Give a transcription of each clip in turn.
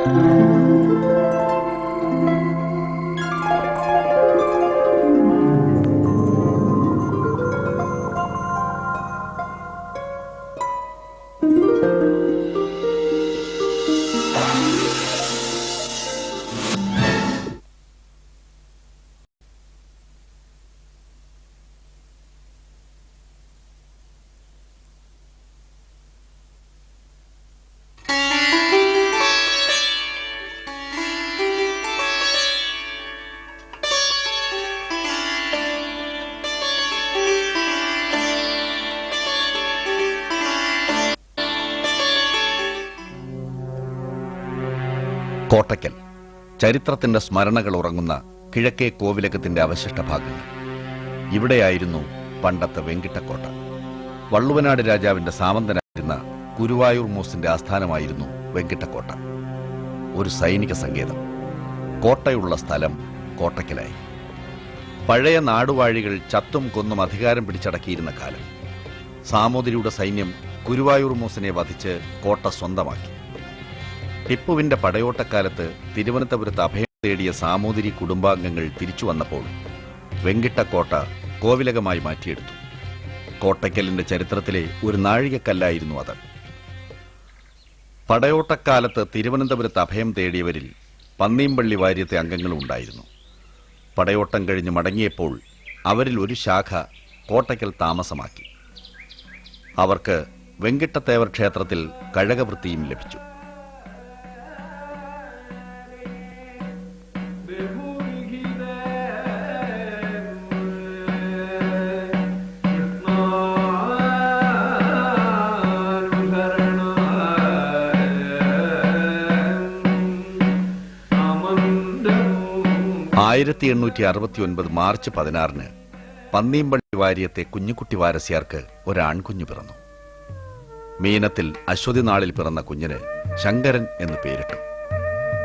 കോട്ടയ്ക്കൽ ചരിത്രത്തിന്റെ സ്മരണകൾ ഉറങ്ങുന്ന കിഴക്കേ കോവിലകത്തിന്റെ അവശിഷ്ട ഭാഗങ്ങൾ. ഇവിടെയായിരുന്നു പണ്ടത്തെ വെങ്കിട്ടക്കോട്ട. വള്ളുവനാട് രാജാവിന്റെ സാമന്തനായിരുന്ന ഗുരുവായൂർ മൂസിന്റെ ആസ്ഥാനമായിരുന്നു വെങ്കിട്ടക്കോട്ട. ഒരു സൈനിക സങ്കേതം. കോട്ടയുള്ള സ്ഥലം കോട്ടയ്ക്കലായി. പഴയ നാടുവാഴികൾ ചത്തും കൊന്നും അധികാരം പിടിച്ചടക്കിയിരുന്ന കാലം. സാമൂതിരിയുടെ സൈന്യം ഗുരുവായൂർ മൂസിനെ വധിച്ച് കോട്ട സ്വന്തമാക്കി. ടിപ്പുവിന്റെ പടയോട്ടക്കാലത്ത് തിരുവനന്തപുരത്ത് അഭയം തേടിയ സാമൂതിരി കുടുംബാംഗങ്ങൾ തിരിച്ചു വന്നപ്പോൾ വെങ്കിട്ടക്കോട്ട കോവിലകമായി മാറ്റിയെടുത്തു. കോട്ടയ്ക്കലിന്റെ ചരിത്രത്തിലെ ഒരു നാഴികക്കല്ലായിരുന്നു അത്. പടയോട്ടക്കാലത്ത് തിരുവനന്തപുരത്ത് അഭയം തേടിയവരിൽ പന്നീമ്പള്ളി വാര്യത്തെ അംഗങ്ങളും ഉണ്ടായിരുന്നു. പടയോട്ടം കഴിഞ്ഞ് മടങ്ങിയപ്പോൾ അവരിൽ ഒരു ശാഖ കോട്ടയ്ക്കൽ താമസമാക്കി. അവർക്ക് വെങ്കിട്ടത്തേവർ ക്ഷേത്രത്തിൽ കഴകവൃത്തിയും ലഭിച്ചു. മാർച്ച് 16 പന്നീമ്പള്ളി വാര്യത്തെ കുഞ്ഞുകുട്ടി വാരസ്യാർക്ക് ഒരാൺകുഞ്ഞു പിറന്നു. മീനത്തിൽ അശ്വതി നാളിൽ പിറന്ന കുഞ്ഞിന് ശങ്കരൻ എന്ന് പേരിട്ടു.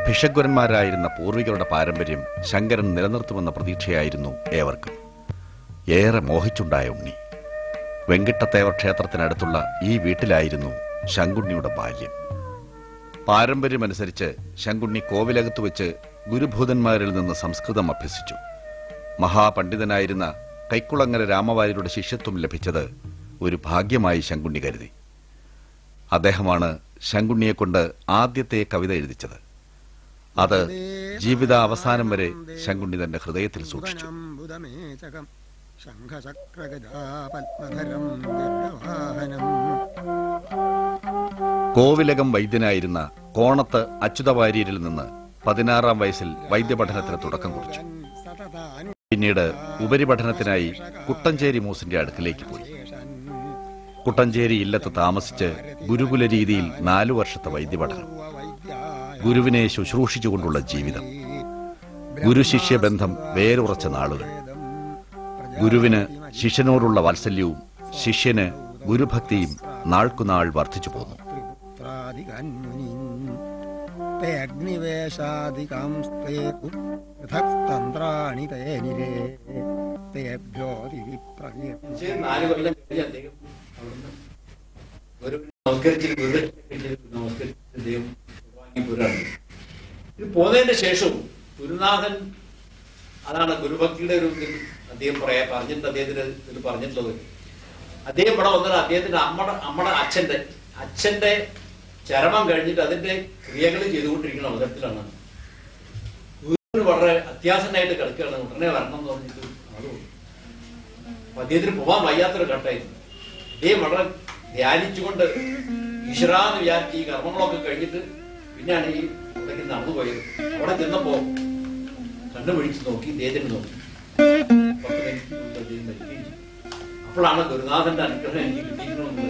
ഭിഷഗ്വരന്മാരായിരുന്ന പൂർവികരുടെ പാരമ്പര്യം ശങ്കരൻ നിലനിർത്തുമെന്ന പ്രതീക്ഷയായിരുന്നു ഏവർക്കും. ഏറെ മോഹിച്ചുണ്ടായ ഉണ്ണി. വെങ്കിട്ടത്തേവർ ക്ഷേത്രത്തിനടുത്തുള്ള ഈ വീട്ടിലായിരുന്നു ശങ്കുണ്ണിയുടെ ബാല്യം. പാരമ്പര്യമനുസരിച്ച് ശങ്കുണ്ണി കോവിലകത്ത് വെച്ച് ഗുരുഭൂതന്മാരിൽ നിന്ന് സംസ്കൃതം അഭ്യസിച്ചു. മഹാപണ്ഡിതനായിരുന്ന കൈക്കുളങ്ങര രാമവാര്യരുടെ ശിഷ്യത്വം ലഭിച്ചത് ഒരു ഭാഗ്യമായി ശങ്കുണ്ണി കരുതി. അദ്ദേഹമാണ് ശങ്കുണ്ണിയെക്കൊണ്ട് ആദ്യത്തെ കവിത എഴുതിച്ചത്. അത് ജീവിത അവസാനം വരെ ശങ്കുണ്ണി തന്റെ ഹൃദയത്തിൽ സൂക്ഷിച്ചു. കോവിലകം വൈദ്യനായിരുന്ന കോണത്ത് അച്യുതവാര്യരിൽ നിന്ന് 16-ാം വയസ്സിൽ വൈദ്യപഠനത്തിന് തുടക്കം കുറിച്ചു. പിന്നീട് ഉപരിപഠനത്തിനായി കുട്ടഞ്ചേരി മൂസിന്റെ അടുക്കിലേക്ക് പോയി. കുട്ടഞ്ചേരി ഇല്ലത്ത് താമസിച്ച് ഗുരുകുല രീതിയിൽ 4 വർഷത്തെ വൈദ്യപഠനം. ഗുരുവിനെ ശുശ്രൂഷിച്ചുകൊണ്ടുള്ള ജീവിതം. ഗുരുശിഷ്യ ബന്ധം വേരുറച്ച നാളുകൾ. ഗുരുവിന് ശിഷ്യനോടുള്ള വാത്സല്യവും ശിഷ്യന് ഗുരുഭക്തിയും നാൾക്കുനാൾ വർദ്ധിച്ചു പോന്നു. പോന്നതിന്റെ ശേഷവും ഗുരുനാഥൻ, അതാണ് ഗുരുഭക്തിയുടെ ഒരു അദ്ദേഹം അദ്ദേഹത്തിന് പറഞ്ഞിട്ടുള്ളത്. അദ്ദേഹം ഇവിടെ വന്നത് അദ്ദേഹത്തിന്റെ അമ്മയുടെ അച്ഛന്റെ ചരമം കഴിഞ്ഞിട്ട് അതിന്റെ ക്രിയകൾ ചെയ്തുകൊണ്ടിരിക്കുന്ന അവസരത്തിലാണ് ഗുരുവിന് വളരെ അത്യാസന്നായിട്ട് കിടക്കുകയാണ്. ഉടനെ വരണം എന്ന് പറഞ്ഞിട്ട് അതുകൊണ്ട് അപ്പൊ അദ്ദേഹത്തിന് പോവാൻ വയ്യാത്തൊരു ഘട്ടമായിരുന്നു. അദ്ദേഹം വളരെ ധ്യാനിച്ചുകൊണ്ട് ഈശ്വരാന്ന് വിചാരിച്ച് ഈ കർമ്മങ്ങളൊക്കെ കഴിഞ്ഞിട്ട് പിന്നെയാണ് ഈ ഇവിടേക്ക് നടന്നു പോയത്. അവിടെ ചെന്നപ്പോ കണ്ണു പിടിച്ച് നോക്കി, ഇദ്ദേഹത്തിന് നോക്കി. 10 മിനിറ്റ് അദ്ദേഹം മരിക്കുകയും ചെയ്തു. അപ്പോഴാണ് ഗുരുനാഥന്റെ അനുഗ്രഹം എനിക്ക് കിട്ടിയിരിക്കണമെന്ന്.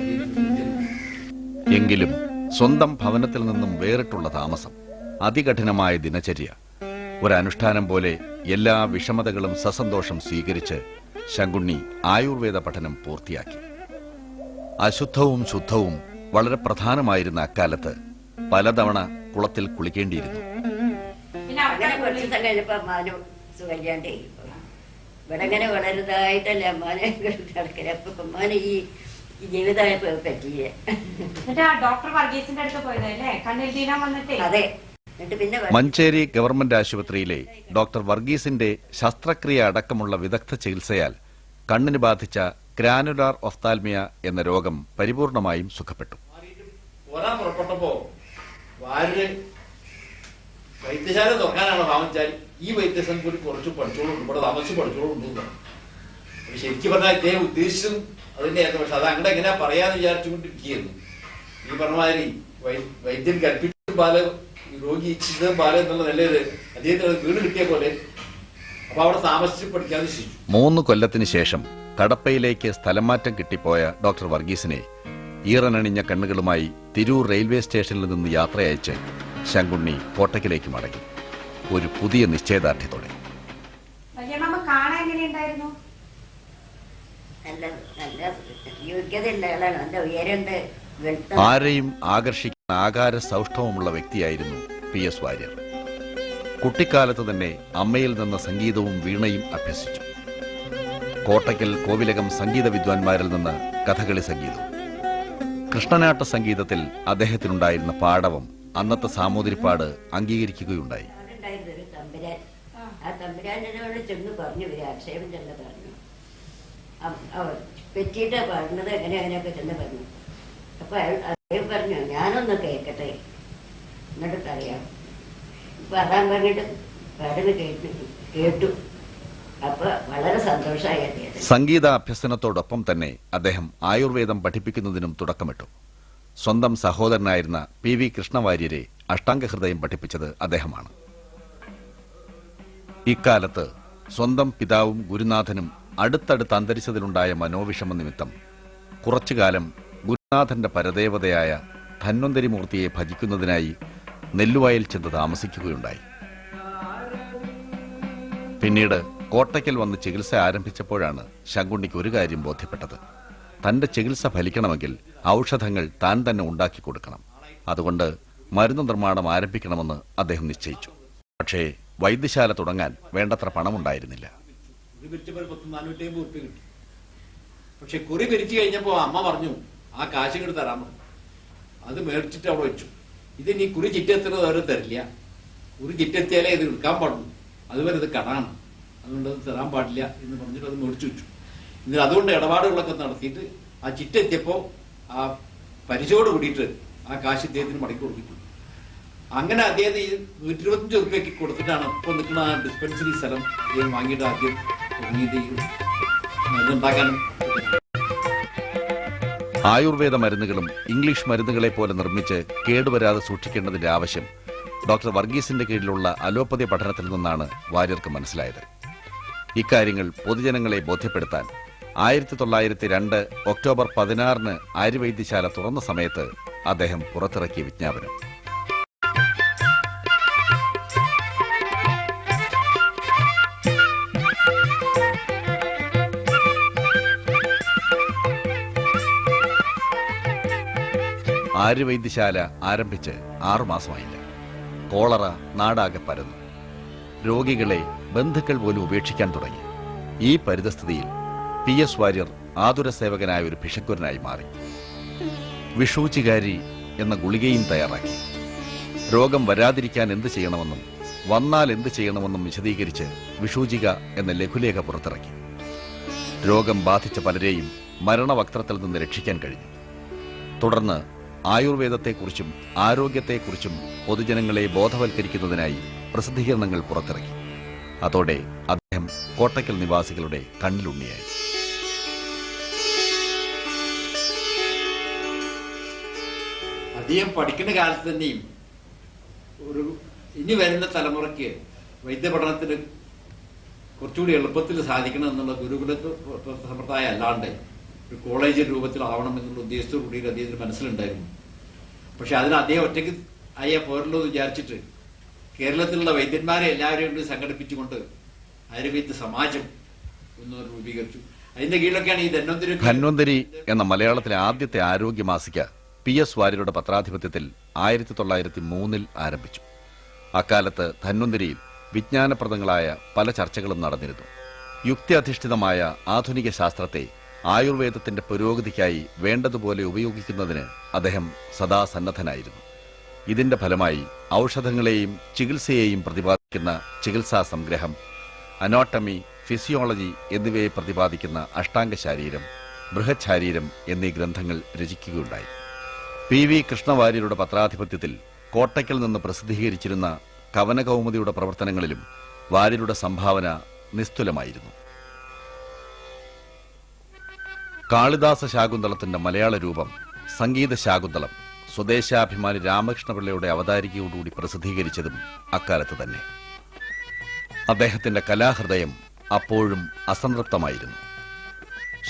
എങ്കിലും സ്വന്തം ഭവനത്തിൽ നിന്നും വേറിട്ടുള്ള താമസം, അതികഠിനമായ ദിനചര്യ, ഒരനുഷ്ഠാനം പോലെ എല്ലാ വിഷമതകളും സസന്തോഷം സ്വീകരിച്ച് ശങ്കുണ്ണി ആയുർവേദ പഠനം പൂർത്തിയാക്കി. അശുദ്ധവും ശുദ്ധവും വളരെ പ്രധാനമായിരുന്ന അക്കാലത്ത് പലതവണ കുളത്തിൽ കുളിക്കേണ്ടിയിരുന്നു. ഇവിടെ വളരുന്നതായിട്ടല്ലേ അമ്മാനെ നടക്കല്. അപ്പൊ അമ്മാനെ ഈ ജീവിതമായപ്പോ പറ്റിയേ. ഡോക്ടർ വർഗീസിന്റെ അടുത്ത് പോയതല്ലേ കണ്ണിൽ തീരാൻ വന്നിട്ടേ? അതെ, എന്നിട്ട് പിന്നെ മഞ്ചേരി ഗവൺമെന്റ് ആശുപത്രിയിലെ ഡോക്ടർ വർഗീസിന്റെ ശസ്ത്രക്രിയ അടക്കമുള്ള വിദഗ്ധ ചികിത്സയാൽ കണ്ണിന് ബാധിച്ച ഗ്രാനുലാർ ഒഫ്താൽമിയ എന്ന രോഗം പരിപൂർണമായും സുഖപ്പെട്ടു. പോരാൻ പുറപ്പെട്ടപ്പോ വാര് വൈദ്യശാല തുറക്കാനാണ് ഭാവിച്ചാൽ ഈ വൈദ്യസം കൂടി കുറച്ച് പഠിച്ചോളും ഇവിടെ താമസിച്ച് പഠിച്ചോളും ഉണ്ടെന്ന്. ശരിക്കും പറഞ്ഞാൽ ഇദ്ദേഹം ഉദ്ദേശിച്ചും അതിന്റെയായിരുന്നു. പക്ഷെ അത് അങ്ങനെ എങ്ങനെയാ പറയാന്ന് വിചാരിച്ചുകൊണ്ടിരിക്കുകയായിരുന്നു. ഈ പറഞ്ഞ മാതിരി വൈദ്യൻ കൽപ്പിച്ചും പാല് രോഗി ഇച്ഛിച്ചതും പാല് എന്നുള്ള നിലയിൽ അദ്ദേഹത്തിന് വീട് കിട്ടിയ പോലെ അപ്പൊ അവിടെ താമസിച്ച് പഠിക്കാതെ ശിച്ചു. 3 കൊല്ലത്തിന് ശേഷം കടപ്പയിലേക്ക് സ്ഥലംമാറ്റം കിട്ടിപ്പോയ ഡോക്ടർ വർഗീസിനെ ഈറനണിഞ്ഞ കണ്ണുകളുമായി തിരൂർ റെയിൽവേ സ്റ്റേഷനിൽ നിന്ന് യാത്രയയച്ച് ശങ്കുണ്ണി കോട്ടയ്ക്കിലേക്ക് മടങ്ങി. ഒരു പുതിയ നിശ്ചയദാർഢ്യത്തോടെ. നല്ല യോഗ്യതയുള്ള ആളാണ്. നല്ല ഉയരണ്ട്, ആരെയും ആകർഷിക്കുന്ന ആകാര സൗഷ്ഠവമുള്ള വ്യക്തിയായിരുന്നു PS വാര്യർ. കുട്ടിക്കാലത്ത് തന്നെ അമ്മയിൽ നിന്ന് സംഗീതവും വീണയും അഭ്യസിച്ചു. കോട്ടയ്ക്കൽ കോവിലകം സംഗീത വിദ്വാൻമാരിൽ നിന്ന് കഥകളി സംഗീതവും. കൃഷ്ണനാട്ട സംഗീതത്തിൽ അദ്ദേഹത്തിനുണ്ടായിരുന്ന പാടവം അന്നത്തെ സാമൂതിരിപ്പാട് അംഗീകരിക്കുകയുണ്ടായി. ഒരു തമ്പുരാൻ, ആ തമ്പുരാനോട് ചെന്ന് പറഞ്ഞു, ഒരു ആക്ഷേപം ചെന്ന് പറഞ്ഞു, പറ്റിയിട്ടാ പാടുന്നത്, അങ്ങനെയൊക്കെ ചെന്ന് പറഞ്ഞു. അപ്പൊ അദ്ദേഹം പറഞ്ഞു, ഞാനൊന്ന് കേൾക്കട്ടെ എന്നിട്ട് അറിയാം. പാടാൻ പറഞ്ഞിട്ട് പാടുന്ന കേട്ടു. അപ്പൊ വളരെ സന്തോഷമായി അദ്ദേഹം. സംഗീത അഭ്യസനത്തോടൊപ്പം തന്നെ അദ്ദേഹം ആയുർവേദം പഠിപ്പിക്കുന്നതിനും തുടക്കമിട്ടു. സ്വന്തം സഹോദരനായിരുന്ന PV കൃഷ്ണവാര്യരെ അഷ്ടാംഗഹൃദയം പഠിപ്പിച്ചത് അദ്ദേഹമാണ്. ഇക്കാലത്ത് സ്വന്തം പിതാവും ഗുരുനാഥനും അടുത്തടുത്ത് അന്തരിച്ചതിലുണ്ടായ മനോവിഷമ നിമിത്തം കുറച്ചുകാലം ഗുരുനാഥന്റെ പരദേവതയായ ധന്വന്തരി മൂർത്തിയെ ഭജിക്കുന്നതിനായി നെല്ലുവായിൽ ചെന്ന് താമസിക്കുകയുണ്ടായി. പിന്നീട് കോട്ടയ്ക്കൽ വന്ന് ചികിത്സ ആരംഭിച്ചപ്പോഴാണ് ശങ്കുണ്ണിക്ക് ഒരു കാര്യം ബോധ്യപ്പെട്ടത്. തന്റെ ചികിത്സ ഫലിക്കണമെങ്കിൽ ഔഷധങ്ങൾ താൻ തന്നെ ഉണ്ടാക്കി കൊടുക്കണം. അതുകൊണ്ട് മരുന്ന് നിർമ്മാണം ആരംഭിക്കണമെന്ന് അദ്ദേഹം നിശ്ചയിച്ചു. പക്ഷേ വൈദ്യശാല തുടങ്ങാൻ വേണ്ടത്ര പണമുണ്ടായിരുന്നില്ല. പക്ഷെ കുറി പിരിച്ചു കഴിഞ്ഞപ്പോ അമ്മ പറഞ്ഞു, ആ കാശ് ഇങ്ങോട്ട് തരാൻ പറഞ്ഞു. അത് മേടിച്ചിട്ട് അവിടെ വെച്ചു. ഇത് നീ കുറി ചിറ്റെത്തുന്നത് അവർ തരില്ല, കുറി ചിറ്റെത്തിയാലേ ഇത് എടുക്കാൻ പാടുള്ളൂ, അതുവരെ ഇത് കടാണ്, അതുകൊണ്ട് അത് തരാൻ പാടില്ല എന്ന് പറഞ്ഞിട്ട് അത് മേടിച്ചു വെച്ചു. എന്നിട്ട് അതുകൊണ്ട് ഇടപാടുകളൊക്കെ നടത്തിയിട്ട് ആ ചിറ്റെത്തിയപ്പോ ആ പരിചയോട് കൂടിയിട്ട് ആ കാശ് ഇദ്ദേഹത്തിന് മടക്കി കൊടുപ്പിച്ചു. അങ്ങനെ അദ്ദേഹം ഈ 125 രൂപയ്ക്ക് കൊടുത്തിട്ടാണ് ഇപ്പൊ നിൽക്കുന്ന ആ ഡിസ്പെൻസറി സ്ഥലം അദ്ദേഹം വാങ്ങിയിട്ട് ആദ്യം തുടങ്ങിയത് മരുന്നുണ്ടാക്കാനും. ആയുർവേദ മരുന്നുകളും ഇംഗ്ലീഷ് മരുന്നുകളെ പോലെ നിർമ്മിച്ച് കേടുവരാതെ സൂക്ഷിക്കേണ്ടതിന്റെ ആവശ്യം ഡോക്ടർ വർഗീസിന്റെ കീഴിലുള്ള അലോപ്പതി പഠനത്തിൽ നിന്നാണ് വാര്യർക്ക് മനസ്സിലായത്. ഇക്കാര്യങ്ങൾ പൊതുജനങ്ങളെ ബോധ്യപ്പെടുത്താൻ 1902 ഒക്ടോബർ 16 ആര്യവൈദ്യശാല തുറന്ന സമയത്ത് അദ്ദേഹം പുറത്തിറക്കിയ വിജ്ഞാപനം. ആര്യവൈദ്യശാല ആരംഭിച്ച് 6 മാസമായില്ല. കോളറ നാടാകെ പരന്നു. രോഗികളെ ബന്ധുക്കൾ പോലും ഉപേക്ഷിക്കാൻ തുടങ്ങി. ഈ പരിതസ്ഥിതിയിൽ PS വാര്യർ ആതുര സേവകനായ ഒരു ഭിഷഗ്വരനായി മാറി. വിഷൂചികാരി എന്ന ഗുളികയും തയ്യാറാക്കി. രോഗം വരാതിരിക്കാൻ എന്ത് ചെയ്യണമെന്നും വന്നാൽ എന്ത് ചെയ്യണമെന്നും വിശദീകരിച്ച് വിഷൂചിക എന്ന ലഘുലേഖ പുറത്തിറക്കി. രോഗം ബാധിച്ച പലരെയും മരണവക്ത്രത്തിൽ നിന്ന് രക്ഷിക്കാൻ കഴിഞ്ഞു. തുടർന്ന് ആയുർവേദത്തെക്കുറിച്ചും ആരോഗ്യത്തെക്കുറിച്ചും പൊതുജനങ്ങളെ ബോധവൽക്കരിക്കുന്നതിനായി പ്രസിദ്ധീകരണങ്ങൾ പുറത്തിറക്കി. അതോടെ അദ്ദേഹം കോട്ടയ്ക്കൽ നിവാസികളുടെ കണ്ണിലുണ്ണിയായി. അദ്ദേഹം പഠിക്കുന്ന കാലത്ത് തന്നെയും ഒരു ഇനി വരുന്ന തലമുറയ്ക്ക് വൈദ്യപഠനത്തിന് കുറച്ചുകൂടി എളുപ്പത്തിൽ സാധിക്കണം എന്നുള്ള ഗുരുകുല സമ്പ്രദായം അല്ലാണ്ട് ഒരു കോളേജ് രൂപത്തിലാവണം എന്നുള്ള ഉദ്ദേശത്തോടു കൂടി അദ്ദേഹത്തിന് മനസ്സിലുണ്ടായിരുന്നു. പക്ഷെ അതിന് അദ്ദേഹം ഒറ്റയ്ക്ക് ആയ പോരല്ലോ എന്ന് വിചാരിച്ചിട്ട് കേരളത്തിലുള്ള വൈദ്യന്മാരെ എല്ലാവരെയും കൂടി സംഘടിപ്പിച്ചുകൊണ്ട് ആയുർവേദ സമാജം ഒന്ന് രൂപീകരിച്ചു. അതിന്റെ കീഴിലൊക്കെയാണ് ഈ ധന്വന്തരി എന്ന മലയാളത്തിലെ ആദ്യത്തെ ആരോഗ്യ മാസിക PS വാര്യരുടെ പത്രാധിപത്യത്തിൽ 1903 ആരംഭിച്ചു. അക്കാലത്ത് ധന്വന്തരിയിൽ വിജ്ഞാനപ്രദങ്ങളായ പല ചർച്ചകളും നടന്നിരുന്നു. യുക്തിയധിഷ്ഠിതമായ ആധുനിക ശാസ്ത്രത്തെ ആയുർവേദത്തിന്റെ പുരോഗതിക്കായി വേണ്ടതുപോലെ ഉപയോഗിക്കുന്നതിന് അദ്ദേഹം സദാ സന്നദ്ധനായിരുന്നു. ഇതിന്റെ ഫലമായി ഔഷധങ്ങളെയും ചികിത്സയെയും പ്രതിപാദിക്കുന്ന ചികിത്സാ സംഗ്രഹം, അനോട്ടമി, ഫിസിയോളജി എന്നിവയെ പ്രതിപാദിക്കുന്ന അഷ്ടാംഗ ശാരീരം, ബൃഹച്ഛാരീരം എന്നീ ഗ്രന്ഥങ്ങൾ രചിക്കുകയുണ്ടായി. PV കൃഷ്ണവാര്യരുടെ പത്രാധിപത്യത്തിൽ കോട്ടയ്ക്കൽ നിന്ന് പ്രസിദ്ധീകരിച്ചിരുന്ന കവനകൗമുദിയുടെ പ്രവർത്തനങ്ങളിലും വാര്യരുടെ സംഭാവന നിസ്തുലമായിരുന്നു. കാളിദാസ ശാകുന്തളത്തിന്റെ മലയാള രൂപം സംഗീത ശാകുന്തളം സ്വദേശാഭിമാനി രാമകൃഷ്ണപിള്ളയുടെ അവതാരികയോടുകൂടി പ്രസിദ്ധീകരിച്ചതും അക്കാലത്ത് തന്നെ. അദ്ദേഹത്തിന്റെ കലാഹൃദയം അപ്പോഴും അസംതൃപ്തമായിരുന്നു.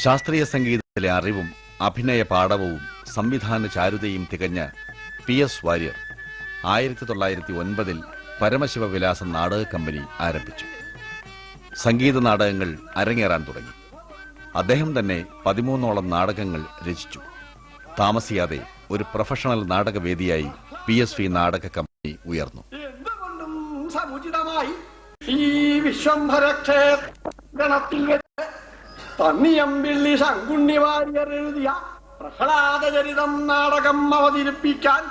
ശാസ്ത്രീയ സംഗീതത്തിലെ അറിവും അഭിനയ പാടവവും സംവിധാന ചാരുതയും തികഞ്ഞ PS വാര്യർ 1909 പരമശിവവിലാസം നാടക കമ്പനി ആരംഭിച്ചു. സംഗീത നാടകങ്ങൾ അരങ്ങേറാൻ തുടങ്ങി. അദ്ദേഹം തന്നെ 13ഓളം നാടകങ്ങൾ രചിച്ചു. താമസിയാതെ ഒരു പ്രൊഫഷണൽ നാടകവേദിയായി PSV നാടക കമ്പനി ഉയർന്നു. എന്തുകൊണ്ടും സമുചിതമായി ഈ വിശ്വംഭരക്ഷേത്രത്തിൽ വെച്ച് തണ്ണിയമ്പിള്ളി ശങ്കുണ്ണി വാര്യർ എഴുതിയ പ്രഹ്ലാദചരിതം നാടകം അവതരിപ്പിക്കാൻ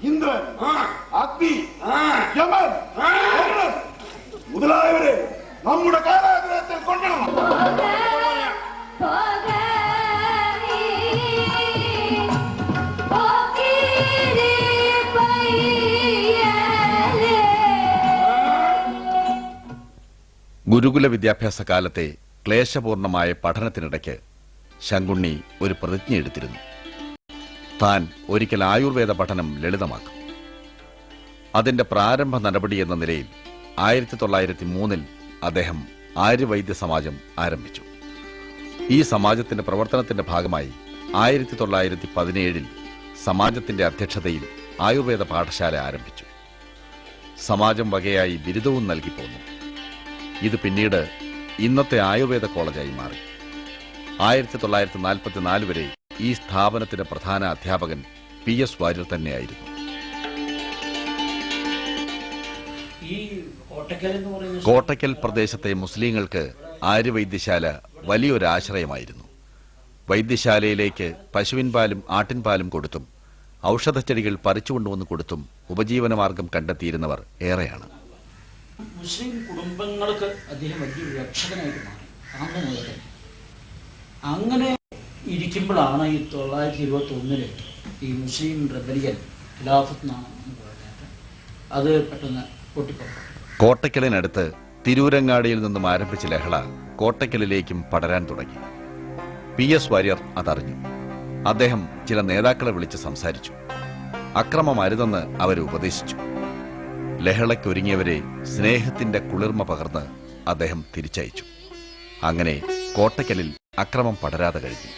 ഇന്ദ്രൻ, അഗ്നി, യമൻ, വരുണൻ മുതലായവരെ നമ്മുടെ കാരാഗ്രഹത്തിൽ കൊണ്ടുവരണം. ഗുരുകുല വിദ്യാഭ്യാസ കാലത്തെ ക്ലേശപൂർണമായ പഠനത്തിനിടയ്ക്ക് ശങ്കുണ്ണി ഒരു പ്രതിജ്ഞയെടുത്തിരുന്നു. താൻ ഒരിക്കൽ ആയുർവേദ പഠനം ലളിതമാക്കും. അതിന്റെ പ്രാരംഭ നടപടി എന്ന നിലയിൽ 1903 അദ്ദേഹം ആര്യവൈദ്യ സമാജം ആരംഭിച്ചു. ഈ സമാജത്തിന്റെ പ്രവർത്തനത്തിന്റെ ഭാഗമായി 1917 സമാജത്തിന്റെ അധ്യക്ഷതയിൽ ആയുർവേദ പാഠശാല ആരംഭിച്ചു. സമാജം വകയായി ബിരുദവും നൽകി പോന്നു. ഇത് പിന്നീട് ഇന്നത്തെ ആയുർവേദ കോളേജായി മാറി. 1944 വരെ ഈ സ്ഥാപനത്തിന്റെ പ്രധാന അധ്യാപകൻ PS വാര്യർ തന്നെയായിരുന്നു. കോട്ടയ്ക്കൽ പ്രദേശത്തെ മുസ്ലിങ്ങൾക്ക് ആര്യവൈദ്യശാല വലിയൊരാശ്രയമായിരുന്നു. വൈദ്യശാലയിലേക്ക് പശുവിൻ പാലും ആട്ടിൻപാലും കൊടുത്തും ഔഷധച്ചെടികൾ പറിച്ചുകൊണ്ടുവന്ന് കൊടുത്തും ഉപജീവനമാർഗം കണ്ടെത്തിയിരുന്നവർ ഏറെയാണ്. മുസ്ലിം കുടുംബങ്ങൾക്ക് അദ്ദേഹം വലിയൊരു രക്ഷകനായിട്ട് മാറി. അന്ന് മുതൽ അങ്ങനെ ഇരിക്കുമ്പോഴാണ് ഈ 1921 ഈ മുസ്ലിം റെബലിയൻ ഖിലാഫത്ത് എന്നാണ് പറയുന്നത്, അത് പെട്ടെന്ന് പൊട്ടിപ്പുറപ്പെട്ടു. കോട്ടയ്ക്കലിനടുത്ത് തിരൂരങ്ങാടിയിൽ നിന്നും ആരംഭിച്ച ലഹള കോട്ടയ്ക്കലിലേക്കും പടരാൻ തുടങ്ങി. PS വാര്യർ അതറിഞ്ഞു. അദ്ദേഹം ചില നേതാക്കളെ വിളിച്ച് സംസാരിച്ചു. അക്രമം അരുതെന്ന് അവരെ ഉപദേശിച്ചു. ലഹളയ്ക്കൊരുങ്ങിയവരെ സ്നേഹത്തിന്റെ കുളിർമ പകർന്ന് അദ്ദേഹം തിരിച്ചയച്ചു. അങ്ങനെ കോട്ടയ്ക്കലിൽ അക്രമം പടരാതെ കഴിഞ്ഞു.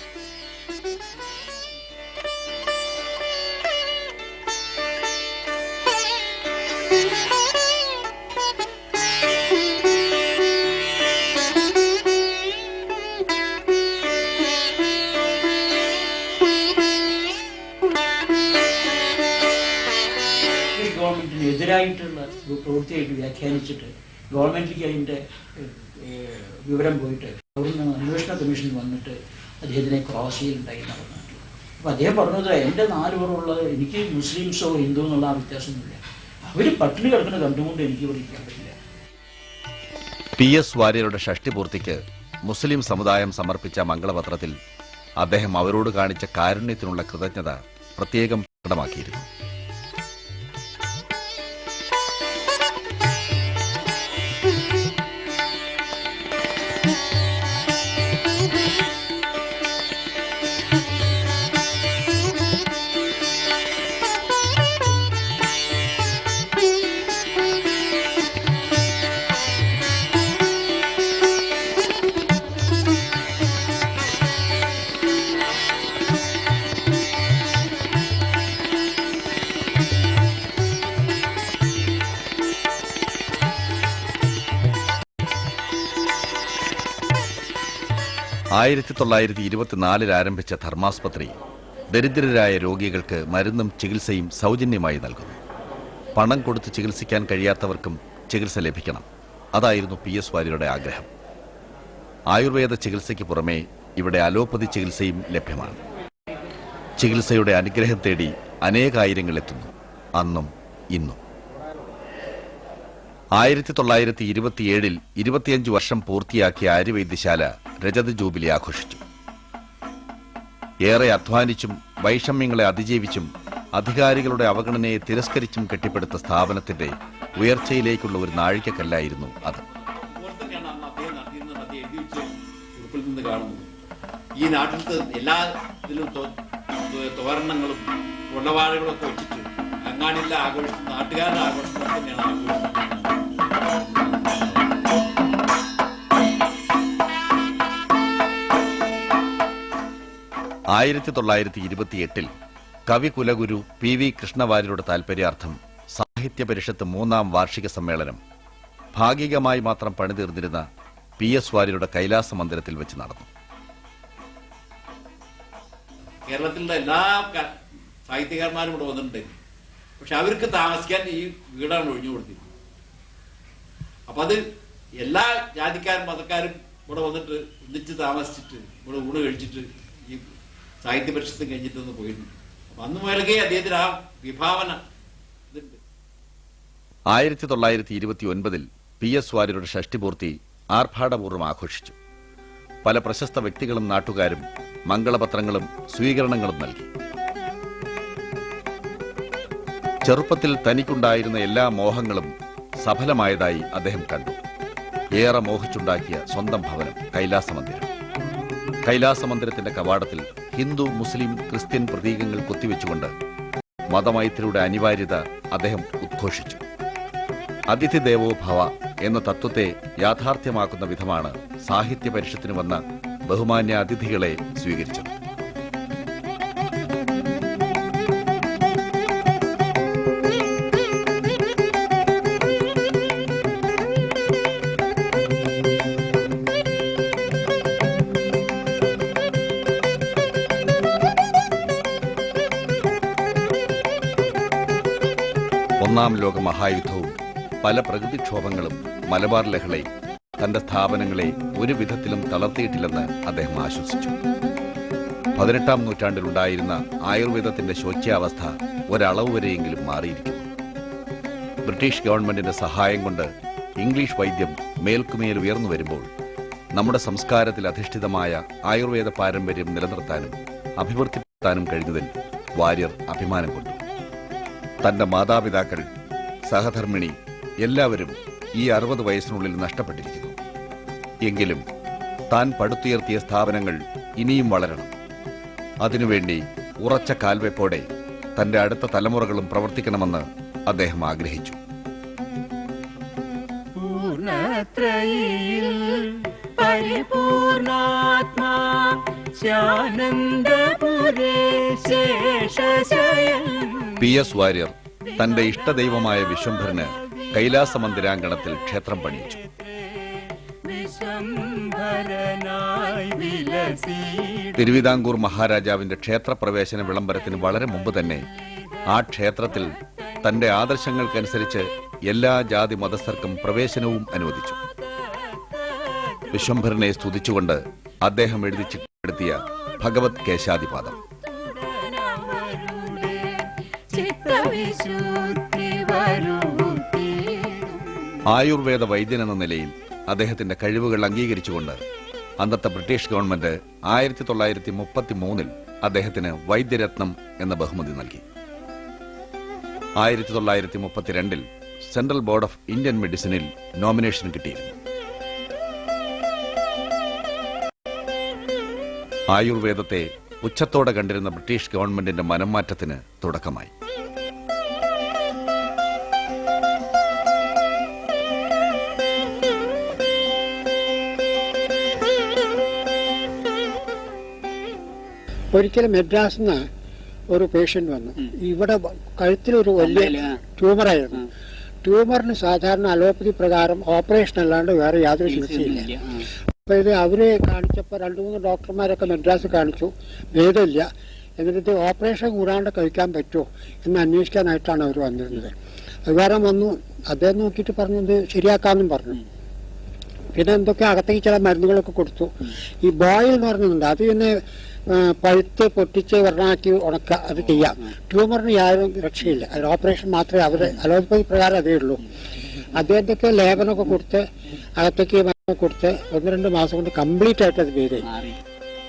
ഗവൺമെന്റിനെതിരായിട്ടുള്ള ഒരു പ്രവൃത്തിയായിട്ട് വ്യാഖ്യാനിച്ചിട്ട് ഗവൺമെന്റിലേക്ക് അതിൻ്റെ വിവരം പോയിട്ട് അവിടുന്ന് അന്വേഷണ കമ്മീഷൻ വന്നിട്ട് അദ്ദേഹത്തിനെ ക്രോസ് ചെയ്യലുണ്ടായി നടന്നു. അപ്പോൾ അദ്ദേഹം പറഞ്ഞത് എൻ്റെ 4 പേരുള്ളത് എനിക്ക് മുസ്ലിംസോ ഹിന്ദു എന്നുള്ള ആ വ്യത്യാസമൊന്നുമില്ല, അവർ പട്ടിണി കിടക്കുന്ന കണ്ടുകൊണ്ട് എനിക്ക് പഠിക്കാൻ പറ്റില്ല. PS വാര്യരുടെ ഷഷ്ടിപൂർത്തിക്ക് മുസ്ലിം സമുദായം സമർപ്പിച്ച മംഗളപത്രത്തിൽ അദ്ദേഹം അവരോട് കാണിച്ച കാരുണ്യത്തിനുള്ള കൃതജ്ഞത പ്രത്യേകം പ്രകടമാക്കിയിരുന്നു. ആയിരത്തി 1924 ആരംഭിച്ച ധർമാസ്പത്രി ദരിദ്രരായ രോഗികൾക്ക് മരുന്നും ചികിത്സയും സൗജന്യമായി നൽകുന്നു. പണം കൊടുത്ത് ചികിത്സിക്കാൻ കഴിയാത്തവർക്കും ചികിത്സ ലഭിക്കണം. അതായിരുന്നു PS വാര്യരുടെ ആഗ്രഹം. ആയുർവേദ ചികിത്സയ്ക്ക് പുറമെ ഇവിടെ അലോപ്പതി ചികിത്സയും ലഭ്യമാണ്. ചികിത്സയുടെ അനുഗ്രഹം തേടി അനേകായിരങ്ങൾ എത്തുന്നു, അന്നും ഇന്നും. 1927 25 വർഷം പൂർത്തിയാക്കിയ ആര്യവൈദ്യശാല രജത ജൂബിലി ആഘോഷിച്ചു. ഏറെ അധ്വാനിച്ചും വൈഷമ്യങ്ങളെ അതിജീവിച്ചും അധികാരികളുടെ അവഗണനയെ തിരസ്കരിച്ചും കെട്ടിപ്പടുത്ത സ്ഥാപനത്തിന്റെ ഉയർച്ചയിലേക്കുള്ള ഒരു നാഴികക്കല്ലായിരുന്നു അത്. അതുപോലെ തന്നെയാണ് അന്ന് അദ്ദേഹം നടത്തിയിരുന്നത്. അദ്ദേഹം എഴുതി വെച്ച കുറിപ്പിൽ നിന്ന് കാണുന്നത് ഈ നാട്ടിലത്തെ എല്ലാ ഇതിലും തോരണങ്ങളും കൊള്ളവാഴകളും ഒക്കെ വെച്ചിട്ട് അങ്ങാടില്ല ആഘോഷിച്ച് നാട്ടുകാരുടെ ആഘോഷം തന്നെയാണ് ആഘോഷിക്കുന്നത്. 1928 കവി കുലഗുരു PV കൃഷ്ണവാര്യരുടെ താൽപര്യാർത്ഥം സാഹിത്യ പരിഷത്ത് 3ാം വാർഷിക സമ്മേളനം ഭാഗികമായി മാത്രം പണിതീർന്നിരുന്ന PS വാര്യരുടെ കൈലാസ മന്ദിരത്തിൽ വെച്ച് നടന്നു. കേരളത്തിലുള്ള എല്ലാ സാഹിത്യകാരന്മാരും ഇവിടെ വന്നിട്ടുണ്ട്. പക്ഷെ അവർക്ക് താമസിക്കാൻ ഈ വീടാണ് ഒഴിഞ്ഞു കൊടുത്തിരുന്നത്. അപ്പൊ അത് എല്ലാ ജാതിക്കാരും മതക്കാരും ഇവിടെ വന്നിട്ട് ഒന്നിച്ച് താമസിച്ചിട്ട് ഇവിടെ ഊണ് കഴിച്ചിട്ട് ഈ സാഹിത്യ പരിഷത്ത് കഴിഞ്ഞിട്ടൊന്ന് പോയിരുന്നു. അപ്പൊ അന്ന് മുതലേ അദ്ദേഹത്തിന് ആ വിഭാവന ഇതുണ്ട്. 1929 PS വാര്യരുടെ ഷഷ്ടിപൂർത്തി ആർഭാടപൂർവ്വം ആഘോഷിച്ചു. പല പ്രശസ്ത വ്യക്തികളും നാട്ടുകാരും മംഗളപത്രങ്ങളും സ്വീകരണങ്ങളും നൽകി. ചെറുപ്പത്തിൽ തനിക്കുണ്ടായിരുന്ന എല്ലാ മോഹങ്ങളും സഫലമായതായി അദ്ദേഹം കണ്ടു. ഏറെ മോഹിച്ചുണ്ടാക്കിയ സ്വന്തം ഭവനം കൈലാസമന്ദിരം. കൈലാസമന്ദിരത്തിന്റെ കവാടത്തിൽ ഹിന്ദു, മുസ്ലിം, ക്രിസ്ത്യൻ പ്രതീകങ്ങൾ കൊത്തിവെച്ചുകൊണ്ട് മതമൈത്രിയുടെ അനിവാര്യത അദ്ദേഹം ഉദ്ഘോഷിച്ചു. അതിഥി ദേവോ ഭവ എന്ന തത്വത്തെ യാഥാർത്ഥ്യമാക്കുന്ന വിധമാണ് സാഹിത്യ പരിഷത്തിന് വന്ന ബഹുമാന്യ അതിഥികളെ സ്വീകരിച്ചത്. ഒന്നാം ലോക മഹായുദ്ധവും പല പ്രകൃതിക്ഷോഭങ്ങളും മലബാർ ലഹളയും തന്റെ സ്ഥാപനങ്ങളെ ഒരു വിധത്തിലും തളർത്തിയിട്ടില്ലെന്ന് അദ്ദേഹം ആശ്വസിച്ചു. 18ാം നൂറ്റാണ്ടിലുണ്ടായിരുന്ന ആയുർവേദത്തിന്റെ ശോച്യാവസ്ഥ ഒരളവ് വരെയെങ്കിലും മാറിയിരിക്കുന്നു. ബ്രിട്ടീഷ് ഗവൺമെന്റിന്റെ സഹായം കൊണ്ട് ഇംഗ്ലീഷ് വൈദ്യം മേൽക്കുമേൽ ഉയർന്നു വരുമ്പോൾ നമ്മുടെ സംസ്കാരത്തിൽ അധിഷ്ഠിതമായ ആയുർവേദ പാരമ്പര്യം നിലനിർത്താനും അഭിവൃദ്ധിപ്പെടുത്താനും കഴിഞ്ഞതിൽ വാര്യർ അഭിമാനം കൊണ്ടു. തന്റെ മാതാപിതാക്കൾ, സഹധർമ്മിണി എല്ലാവരും ഈ 60 വയസ്സിനുള്ളിൽ നഷ്ടപ്പെട്ടിരിക്കുന്നു. എങ്കിലും താൻ പടുത്തുയർത്തിയ സ്ഥാപനങ്ങൾ ഇനിയും വളരണം. അതിനുവേണ്ടി ഉറച്ച കാൽവെപ്പോടെ തന്റെ അടുത്ത തലമുറകളും പ്രവർത്തിക്കണമെന്ന് അദ്ദേഹം ആഗ്രഹിച്ചു. PS വാര്യർ തന്റെ ഇഷ്ടദൈവമായ വിശ്വംഭരന് കൈലാസമന്ദിരാങ്കണത്തിൽ ക്ഷേത്രം പണിയിച്ചു. തിരുവിതാംകൂർ മഹാരാജാവിന്റെ ക്ഷേത്രപ്രവേശന വിളംബരത്തിന് വളരെ മുമ്പ് തന്നെ ആ ക്ഷേത്രത്തിൽ തന്റെ ആദർശങ്ങൾക്കനുസരിച്ച് എല്ലാ ജാതി മതസ്ഥർക്കും പ്രവേശനവും അനുവദിച്ചു. വിശ്വംഭരനെ സ്തുതിച്ചുകൊണ്ട് അദ്ദേഹം എഴുതി ചിട്ടപ്പെടുത്തിയ ഭഗവത് കേശാദിപാദം. ആയുർവേദ വൈദ്യൻ എന്ന നിലയിൽ അദ്ദേഹത്തിന്റെ കഴിവുകൾ അംഗീകരിച്ചുകൊണ്ട് അന്നത്തെ ബ്രിട്ടീഷ് ഗവൺമെന്റ് 1933 അദ്ദേഹത്തിന് വൈദ്യരത്നം എന്ന ബഹുമതി നൽകി. 1932 സെൻട്രൽ ബോർഡ് ഓഫ് ഇന്ത്യൻ മെഡിസിനിൽ നോമിനേഷൻ കിട്ടിയിരുന്നു. ആയുർവേദത്തെ പുച്ഛത്തോടെ കണ്ടിരുന്ന ബ്രിട്ടീഷ് ഗവൺമെന്റിന്റെ മനംമാറ്റത്തിന് തുടക്കമായി. ഒരിക്കലും മെഡ്രാസിൽ നിന്ന് ഒരു പേഷ്യന്റ് വന്നു. ഇവിടെ കഴുത്തിലൊരു വലിയ ട്യൂമറായിരുന്നു. ട്യൂമറിന് സാധാരണ അലോപ്പതി പ്രകാരം ഓപ്പറേഷൻ അല്ലാണ്ട് വേറെ യാതൊരു ചികിത്സയില്ല. അപ്പൊ ഇത് അവരെ കാണിച്ചപ്പോൾ 2-3 ഡോക്ടർമാരൊക്കെ മെഡ്രാസ് കാണിച്ചു, ഭേദമില്ല. എന്നിട്ട് ഓപ്പറേഷൻ കൂടാണ്ട് കഴിക്കാൻ പറ്റുമോ എന്ന് അന്വേഷിക്കാനായിട്ടാണ് അവർ വന്നിരുന്നത്. അത് കാരണം വന്നു, അദ്ദേഹം നോക്കിയിട്ട് പറഞ്ഞത് ശരിയാക്കാമെന്നും പറഞ്ഞു. പിന്നെ എന്തൊക്കെ അകത്തേക്ക് ചില മരുന്നുകളൊക്കെ കൊടുത്തു. ഈ ബോയിൽ എന്ന് പറഞ്ഞിട്ടുണ്ട്, അത് പിന്നെ പഴുത്ത് പൊട്ടിച്ച് വെള്ളമാക്കി ഉണക്കുക, അത് ചെയ്യാം. ട്യൂമറിന് യാതൊരു രക്ഷയില്ല, അത് ഓപ്പറേഷൻ മാത്രമേ അവർ അലോപ്പതി പ്രകാരം അതേ ഉള്ളൂ. അദ്ദേഹത്തൊക്കെ ലേപനമൊക്കെ കൊടുത്ത് അകത്തേക്ക് മരുന്ന് കൊടുത്ത് 1-2 മാസം കൊണ്ട് കംപ്ലീറ്റ് ആയിട്ട് അത് പേര്.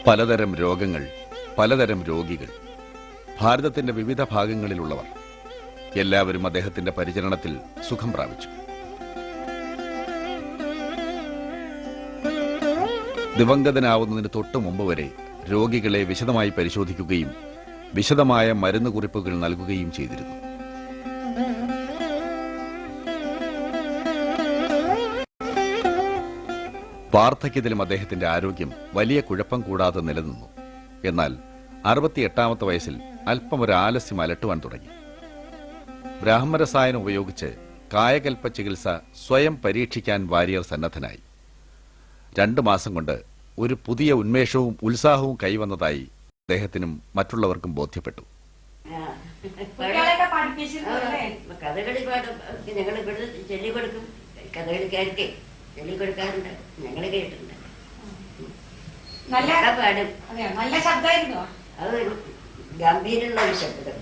പലതരം രോഗങ്ങൾ, പലതരം രോഗികൾ, ഭാരതത്തിന്റെ വിവിധ ഭാഗങ്ങളിലുള്ളവർ എല്ലാവരും അദ്ദേഹത്തിന്റെ പരിചരണത്തിൽ സുഖം പ്രാപിച്ചു. ദിവംഗതനാവുന്നതിന് തൊട്ടു മുമ്പ് വരെ രോഗികളെ വിശദമായി പരിശോധിക്കുകയും വിശദമായ മരുന്ന് കുറിപ്പുകൾ നൽകുകയും ചെയ്തിരുന്നു. വാർദ്ധക്യത്തിലും അദ്ദേഹത്തിന്റെ ആരോഗ്യം വലിയ കുഴപ്പം കൂടാതെ നിലനിന്നു. എന്നാൽ 68-ാമത്തെ വയസ്സിൽ അല്പം ഒരു ആലസ്യം അലട്ടുവാൻ തുടങ്ങി. ബ്രാഹ്മരസായനം ഉപയോഗിച്ച് കായകൽപ്പ ചികിത്സ സ്വയം പരീക്ഷിക്കാൻ വാര്യർ സന്നദ്ധനായി. 2 മാസം കൊണ്ട് ഒരു പുതിയ ഉന്മേഷവും ഉത്സാഹവും കൈവന്നതായി അദ്ദേഹത്തിനും മറ്റുള്ളവർക്കും ബോധ്യപ്പെട്ടു. കഥകളി പാടും ഞങ്ങൾ ഇവിടെ ചൊല്ലിക്കൊടുക്കും, കഥകളിക്കാർക്ക് ചൊല്ലിക്കൊടുക്കാറുണ്ട്, ഞങ്ങൾ കേട്ടിട്ടുണ്ട്. പാടും, നല്ല ശബ്ദമായിരുന്നു. അത് ഗംഭീരമുള്ള ഒരു ശബ്ദം.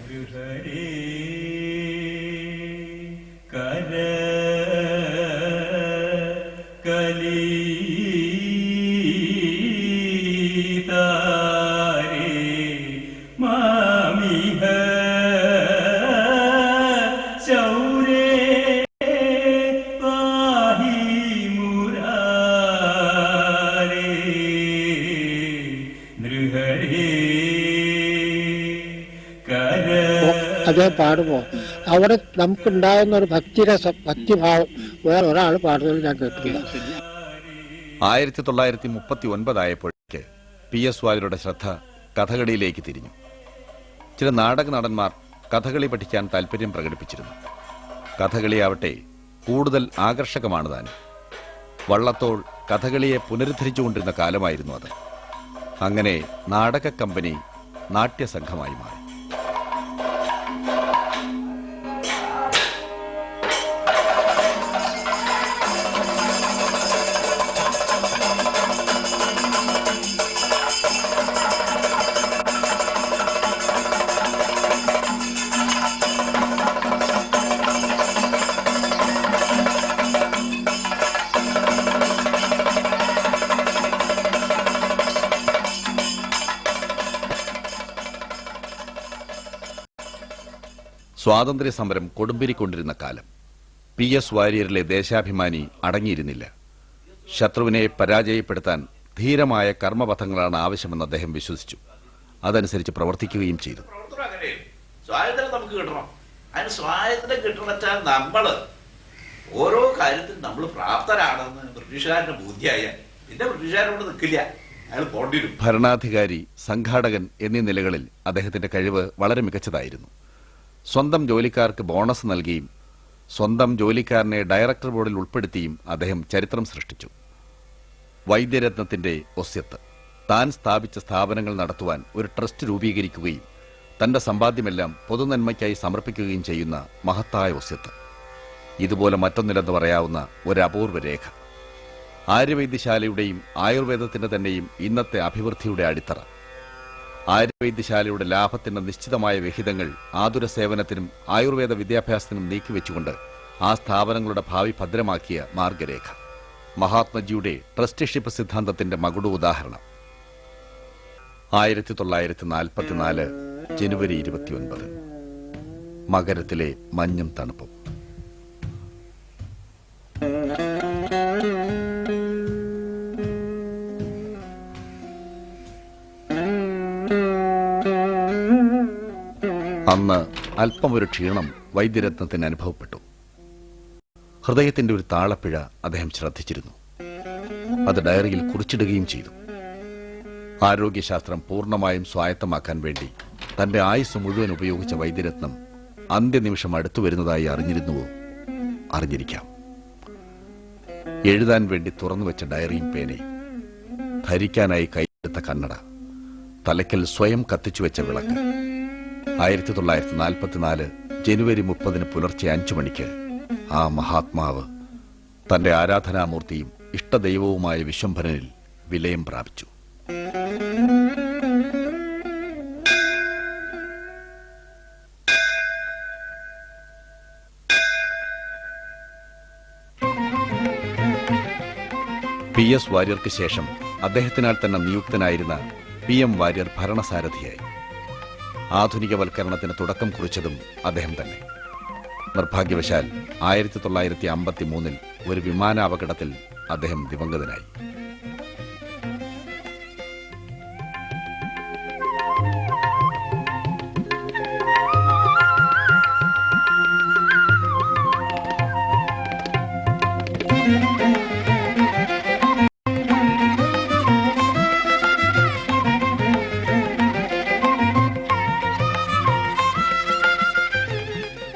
അദ്ദേഹം പാടുമ്പോൾ അവിടെ നമുക്കുണ്ടാകുന്ന ഒരു ഭക്തിഭാവം വേറെ ഒരാൾ പാടുന്നത് ഞാൻ കേട്ടില്ല. 1939 ആയപ്പോഴേക്ക് PS വാര്യരുടെ ശ്രദ്ധ കഥകളിയിലേക്ക് തിരിഞ്ഞു. ചില നാടക നടന്മാർ കഥകളി പഠിക്കാൻ താല്പര്യം പ്രകടിപ്പിച്ചിരുന്നു. കഥകളിയാവട്ടെ കൂടുതൽ ആകർഷകമാണ് താനും. വള്ളത്തോൾ കഥകളിയെ പുനരുദ്ധരിച്ചുകൊണ്ടിരുന്ന കാലമായിരുന്നു അത്. അങ്ങനെ നാടക കമ്പനി നാട്യസംഘമായി മാറി. സ്വാതന്ത്ര്യ സമരം കൊടുമ്പിരിക്കൊണ്ടിരുന്ന കാലം. PS വാര്യരിലെ ദേശാഭിമാനി അടങ്ങിയിരുന്നില്ല. ശത്രുവിനെ പരാജയപ്പെടുത്താൻ ധീരമായ കർമ്മപഥങ്ങളാണ് ആവശ്യമെന്ന് അദ്ദേഹം വിശ്വസിച്ചു. അതനുസരിച്ച് പ്രവർത്തിക്കുകയും ചെയ്തു. സ്വാതന്ത്ര്യം നമുക്ക് കിട്ടണം. അതിന് സ്വാതന്ത്ര്യം കിട്ടണമെച്ചാൽ നമ്മള് ഓരോ കാര്യത്തിലും നമ്മൾ പ്രാപ്തരാണെന്ന് ബ്രിട്ടീഷുകാരന്റെ ബോധ്യായ പിന്നെ ബ്രിട്ടീഷുകാരോട് നിൽക്കില്ല, അയാൾ പോണ്ടി വരും. ഭരണാധികാരി, സംഘാടകൻ എന്നീ നിലകളിൽ അദ്ദേഹത്തിന്റെ കഴിവ് വളരെ മികച്ചതായിരുന്നു. സ്വന്തം ജോലിക്കാർക്ക് ബോണസ് നൽകിയും സ്വന്തം ജോലിക്കാരനെ ഡയറക്ടർ ബോർഡിൽ ഉൾപ്പെടുത്തിയും അദ്ദേഹം ചരിത്രം സൃഷ്ടിച്ചു. വൈദ്യരത്നത്തിന്റെ ഒസ്യത്ത്, താൻ സ്ഥാപിച്ച സ്ഥാപനങ്ങൾ നടത്തുവാൻ ഒരു ട്രസ്റ്റ് രൂപീകരിക്കുകയും തന്റെ സമ്പാദ്യമെല്ലാം പൊതുനന്മയ്ക്കായി സമർപ്പിക്കുകയും ചെയ്യുന്ന മഹത്തായ ഒസ്യത്ത്. ഇതുപോലെ മറ്റൊന്നില്ലെന്ന് പറയാവുന്ന ഒരു അപൂർവ രേഖ. ആര്യവൈദ്യശാലയുടെയും ആയുർവേദത്തിന്റെ തന്നെയും ഇന്നത്തെ അഭിവൃദ്ധിയുടെ അടിത്തറ. ആയുർവൈദ്യശാലയുടെ ലാഭത്തിന്റെ നിശ്ചിതമായ വിഹിതങ്ങൾ ആതുര സേവനത്തിനും ആയുർവേദ വിദ്യാഭ്യാസത്തിനും നീക്കിവെച്ചുകൊണ്ട് ആ സ്ഥാപനങ്ങളുടെ ഭാവി ഭദ്രമാക്കിയ മാർഗരേഖ. മഹാത്മജിയുടെ ട്രസ്റ്റിഷിപ്പ് സിദ്ധാന്തത്തിന്റെ മകുടു ഉദാഹരണം. 1944 ജനുവരി 29 മകരത്തിലെ മഞ്ഞും തണുപ്പും. അന്ന് അല്പം ഒരു ക്ഷീണം വൈദ്യരത്നത്തിന് അനുഭവപ്പെട്ടു. ഹൃദയത്തിന്റെ ഒരു താളപ്പിഴ അദ്ദേഹം ശ്രദ്ധിച്ചിരുന്നു. അത് ഡയറിയിൽ കുറിച്ചിടുകയും ചെയ്തു. ആരോഗ്യശാസ്ത്രം പൂർണ്ണമായും സ്വായത്തമാക്കാൻ വേണ്ടി തന്റെ ആയുസ് മുഴുവൻ ഉപയോഗിച്ച വൈദ്യരത്നം അന്ത്യനിമിഷം അടുത്തു വരുന്നതായി അറിഞ്ഞിരുന്നുവോ? അറിഞ്ഞിരിക്കാം. എഴുതാൻ വേണ്ടി തുറന്നുവെച്ച ഡയറിയും പേനയും, ധരിക്കാനായി കൈയെടുത്ത കണ്ണട, തലയ്ക്കൽ സ്വയം കത്തിച്ചുവെച്ച വിളക്ക്. 1944 ജനുവരി 30 പുലർച്ചെ 5 മണിക്ക് ആ മഹാത്മാവ് തന്റെ ആരാധനാമൂർത്തിയും ഇഷ്ടദൈവവുമായ വിശ്വംഭരനിൽ വിലയം പ്രാപിച്ചു. PS വാര്യർക്ക് ശേഷം അദ്ദേഹത്തിനാൽ തന്നെ നിയുക്തനായിരുന്ന PM വാര്യർ ഭരണസാരഥിയായി. ആധുനികവൽക്കരണത്തിന് തുടക്കം കുറിച്ചതും അദ്ദേഹം തന്നെ. നിർഭാഗ്യവശാൽ 1953 ഒരു വിമാനാപകടത്തിൽ അദ്ദേഹം ദിവംഗതനായി.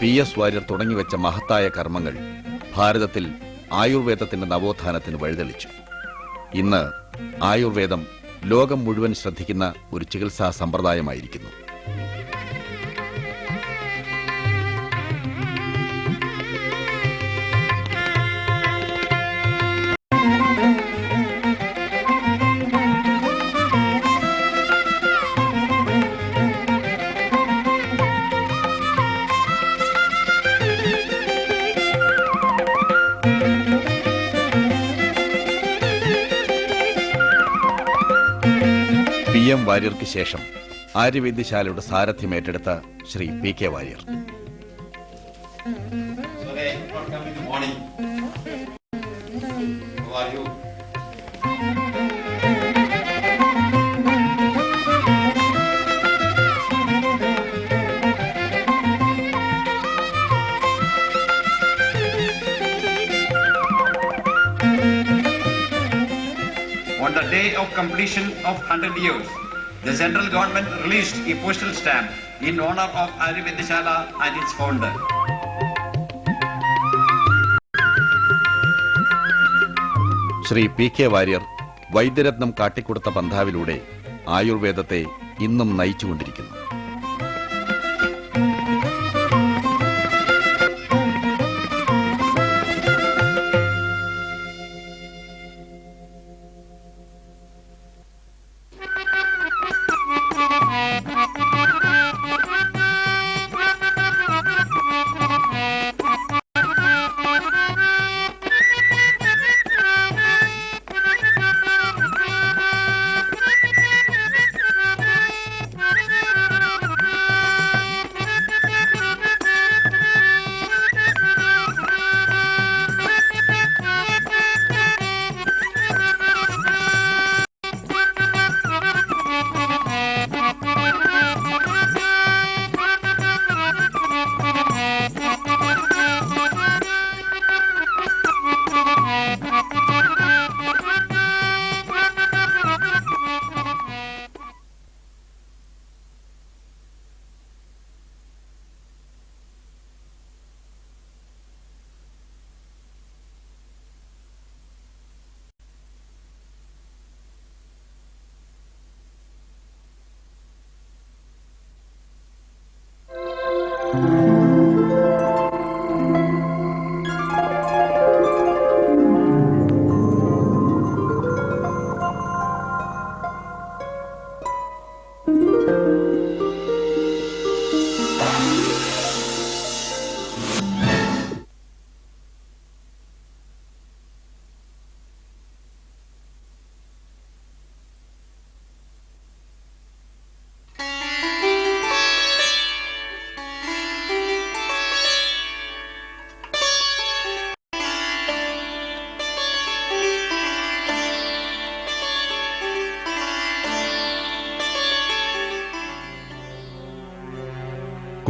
PS വാര്യർ തുടങ്ങിവെച്ച മഹത്തായ കർമ്മങ്ങൾ ഭാരതത്തിൽ ആയുർവേദത്തിന്റെ നവോത്ഥാനത്തിന് വഴിതെളിച്ചു. ഇന്ന് ആയുർവേദം ലോകം മുഴുവൻ ശ്രദ്ധിക്കുന്ന ഒരു ചികിത്സാ സമ്പ്രദായമായിരിക്കുന്നു. PM വാര്യർക്ക് ശേഷം ആര്യവൈദ്യശാലയുടെ സാരഥ്യം ഏറ്റെടുത്ത Shri PK Warrier. On the day of completion of 100 years, the central government released a postal stamp in honor of Ayurvedashala and its founder. Shri PK Warrier Vaidyaratnam കാട്ടിക്കൊടുത്ത പന്ഥാവിലൂടെ ആയുർവേദത്തെ ഇന്നും നയിച്ചുകൊണ്ടിരിക്കുന്നു.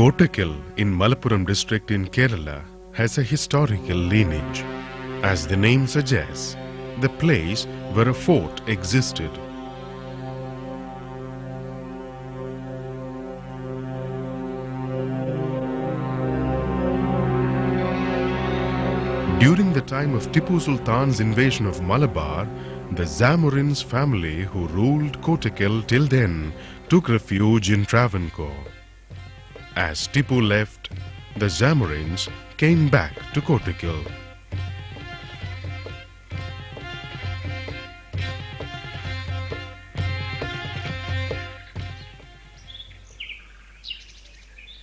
Kottakkal in Malappuram district in Kerala has a historical lineage. As the name suggests, the place where a fort existed. During the time of Tipu Sultan's invasion of Malabar, the Zamorins family who ruled Kottakkal till then took refuge in Travancore. As Tipu left, the Zamorins came back to Kottakkal.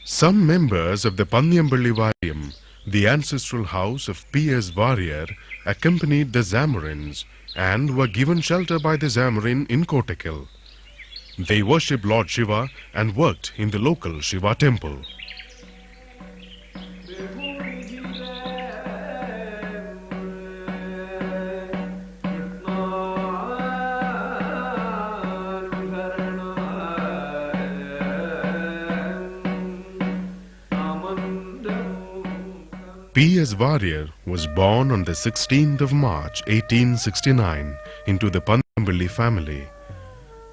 Some members of the Panniyambally Variyam, the ancestral house of P.S. Warrior, accompanied the Zamorins and were given shelter by the Zamorin in Kottakkal. They worshipped Lord Shiva and worked in the local Shiva temple. P.S. Warrior was born on the 16th of March 1869 into the Panniyambally family.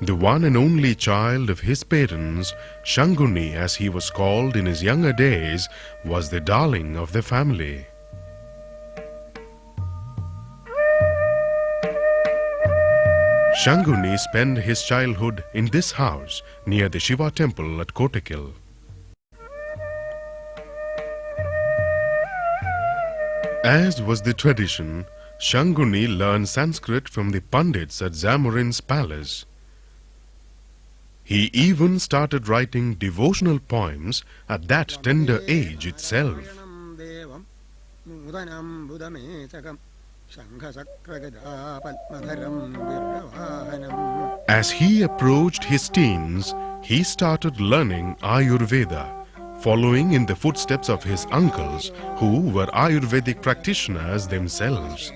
The one and only child of his parents, Shanguni as he was called in his younger days, was the darling of the family. Shanguni spent his childhood in this house near the Shiva temple at Kottakkal. As was the tradition, Shanguni learned Sanskrit from the Pandits at Zamorin's palace. He even started writing devotional poems at that tender age itself. As he approached his teens, he started learning Ayurveda, following in the footsteps of his uncles, who were Ayurvedic practitioners themselves.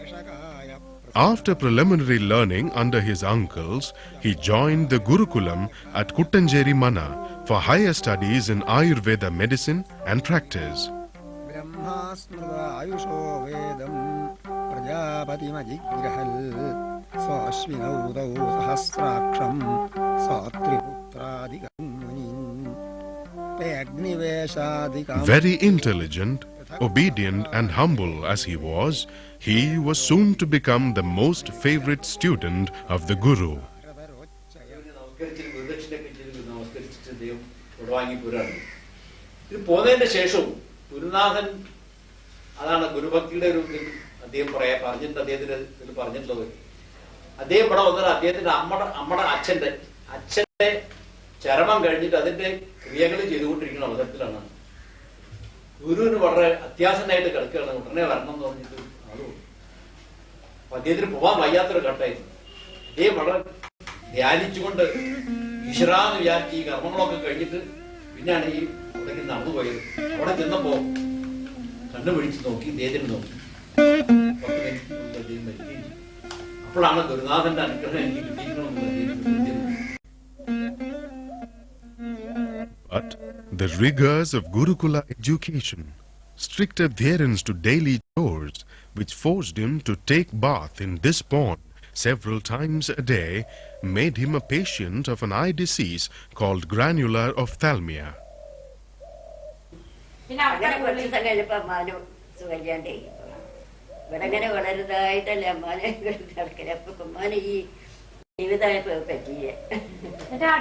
After preliminary learning under his uncles, he joined the Gurukulam at Kuttanjeri Mana for higher studies in Ayurveda medicine and practice. Very intelligent, obedient and humble as he was soon to become the most favorite student of the Guru. ചരമം കഴിഞ്ഞിട്ട് അതിന്റെ ക്രിയകൾ ചെയ്തുകൊണ്ടിരിക്കുന്ന അവസരത്തിലാണ് ഗുരുവിന് വളരെ അത്യാസന്നായിട്ട് കിടക്കുകയാണ്. ഉടനെ വരണം എന്ന് പറഞ്ഞിട്ട് ആളും അദ്ദേഹത്തിന് പോകാൻ വയ്യാത്തൊരു ഘട്ടമായിരുന്നു. അദ്ദേഹം വളരെ ധ്യാനിച്ചുകൊണ്ട് ഈശ്വരാന്ന് വിചാരിച്ച് ഈ കർമ്മങ്ങളൊക്കെ കഴിഞ്ഞിട്ട് പിന്നെയാണ് ഈ അവിടേക്ക് നടന്നു പോയത്. അവിടെ ചെന്നപ്പോ കണ്ണു പിടിച്ച് നോക്കി, ഇദ്ദേഹത്തിന് നോക്കി, 10 മിനിറ്റ് അദ്ദേഹം മരിക്കുകയും ചെയ്തു. അപ്പോഴാണ് ഗുരുനാഥന്റെ അനുഗ്രഹം എനിക്ക് കിട്ടിയിരിക്കണമെന്ന് അദ്ദേഹം. But the rigors of Gurukula education, strict adherence to daily chores, which forced him to take bath in this pond several times a day, made him a patient of an eye disease called granular ophthalmia.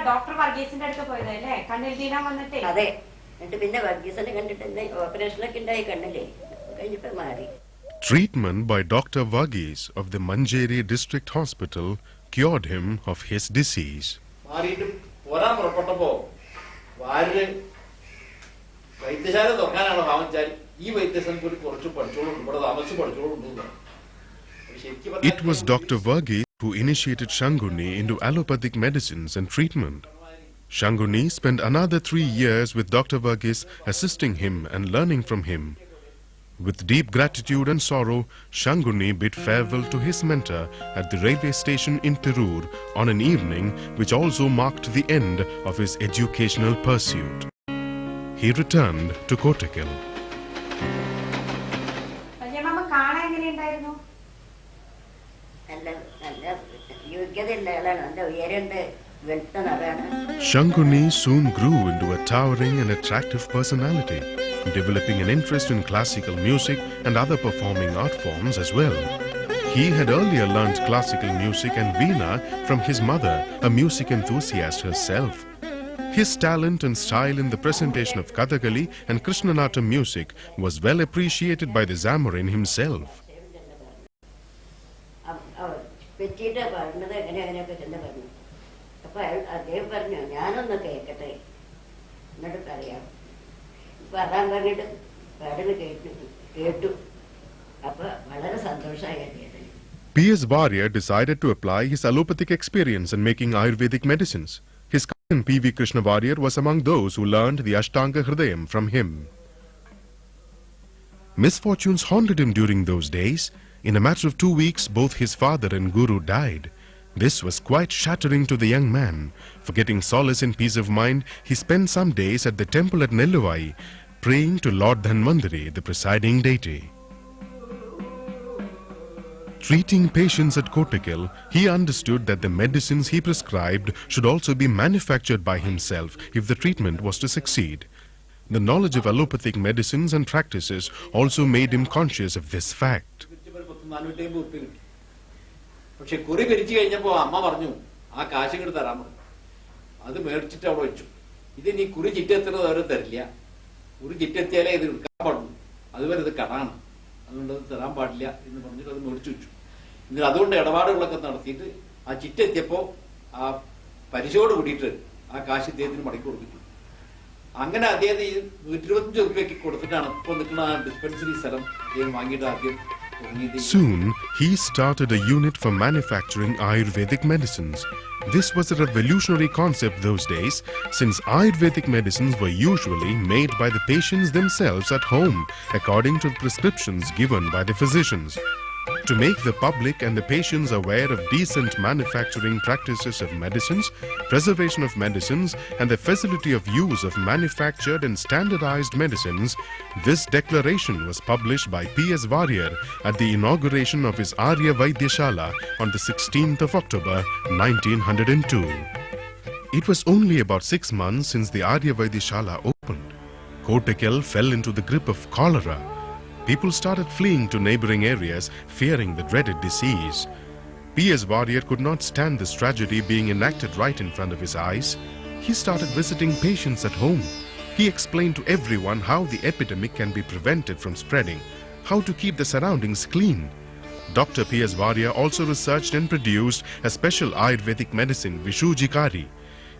Doctor വർഗീസിന്റെ അടുത്ത് പോയതല്ലേ കണ്ണിൽ തീരാൻ വന്നിട്ടേ? അതെ, എന്നിട്ട് പിന്നെ വർഗീസിനെ കണ്ടിട്ട് ഓപ്പറേഷനൊക്കെ ഉണ്ടായി കണ്ണില്ലേ, കഴിഞ്ഞപ്പോ മാറി. Treatment by Dr. Varghese of the Manjeri District Hospital cured him of his disease. പോരാൻ പുറപ്പെട്ടപ്പോ വാര് വൈദ്യശാല തുറക്കാനാണ് ഭാവിച്ചാൽ ഈ വൈദ്യസൻ കുറച്ച് പഠിച്ചോളും, ഇവിടെ താമസിച്ച് പഠിച്ചോളും. It was Dr. Varghese who initiated Shanguni into allopathic medicines and treatment. Shanguni spent another 3 years with Dr. Varghese, assisting him and learning from him. With deep gratitude and sorrow, Shanguni bid farewell to his mentor at the railway station in Tirur on an evening which also marked the end of his educational pursuit. He returned to Kottakkal. Shanguni soon grew into a towering and attractive personality, developing an interest in classical music and other performing art forms as well. He had earlier learnt classical music and veena from his mother, a music enthusiast herself. His talent and style in the presentation of Kathakali and Krishnanatam music was well appreciated by the Zamorin himself. പെറ്റിയിട്ട് പാടുന്നത് എങ്ങനെയൊക്കെ ചെന്ന് പറഞ്ഞു. അപ്പോൾ അദ്ദേഹം പറഞ്ഞു ഞാനൊന്ന് കേൾക്കട്ടെ എന്നിട്ട് പറയാം. പാടാൻ പറഞ്ഞിട്ട് പാടിന് കേട്ടു. അപ്പോൾ വളരെ സന്തോഷമായി അദ്ദേഹത്തിന്. P.S. Warrior decided to apply his allopathic experience in making Ayurvedic medicines. His cousin P.V. Krishna Warrior was among those who learned the Ashtanga Hridayam from him. Misfortunes haunted him during those days. In a matter of 2 weeks, both his father and guru died. This was quite shattering to the young man. For getting solace and peace of mind, he spent some days at the temple at Nelluvai, praying to Lord Dhanvantari, the presiding deity. Treating patients at Kottakkal, he understood that the medicines he prescribed should also be manufactured by himself if the treatment was to succeed. The knowledge of allopathic medicines and practices also made him conscious of this fact. പക്ഷെ കുറി പിരിച്ചു കഴിഞ്ഞപ്പോൾ അമ്മ പറഞ്ഞു ആ കാശ് ഇങ്ങോട്ട് തരാൻ പറഞ്ഞു. അത് മേടിച്ചിട്ട് അവിടെ വെച്ചു. ഇത് നീ കുറി ചിറ്റെത്തുന്നത് അവരെ തരില്ല. കുറി ചിറ്റെത്തിയാലേ ഇത് എടുക്കാൻ പാടുള്ളൂ. അതുവരെ ഇത് കടാണ്, അതുകൊണ്ട് അത് തരാൻ പാടില്ല എന്ന് പറഞ്ഞിട്ട് അത് മേടിച്ചു വെച്ചു. എന്നിട്ട് അതുകൊണ്ട് ഇടപാടുകളൊക്കെ നടത്തിയിട്ട് ആ ചിറ്റെത്തിയപ്പോൾ ആ പരിശോട് കൂടിയിട്ട് ആ കാശ് ഇദ്ദേഹത്തിന് മടക്കി കൊടുത്തിട്ടു. അങ്ങനെ അദ്ദേഹം ഈ 125 രൂപയ്ക്ക് കൊടുത്തിട്ടാണ് ഇപ്പോൾ നിൽക്കുന്ന ഡിസ്പെൻസറി സ്ഥലം അദ്ദേഹം വാങ്ങിയിട്ട് ആദ്യം. Soon, he started a unit for manufacturing Ayurvedic medicines. This was a revolutionary concept those days, since Ayurvedic medicines were usually made by the patients themselves at home, according to the prescriptions given by the physicians. To make the public and the patients aware of decent manufacturing practices of medicines, preservation of medicines, and the facility of use of manufactured and standardized medicines, this declaration was published by P.S. Warrior at the inauguration of his Arya Vaidyashala on the 16th of October 1902. It was only about 6 months since the Arya Vaidyashala opened. Kottakkal fell into the grip of cholera. People started fleeing to neighboring areas, fearing the dreaded disease. P.S. Warrior could not stand this tragedy being enacted right in front of his eyes. He started visiting patients at home. He explained to everyone how the epidemic can be prevented from spreading, how to keep the surroundings clean. Dr. P.S. Warrior also researched and produced a special Ayurvedic medicine, Vishujikari.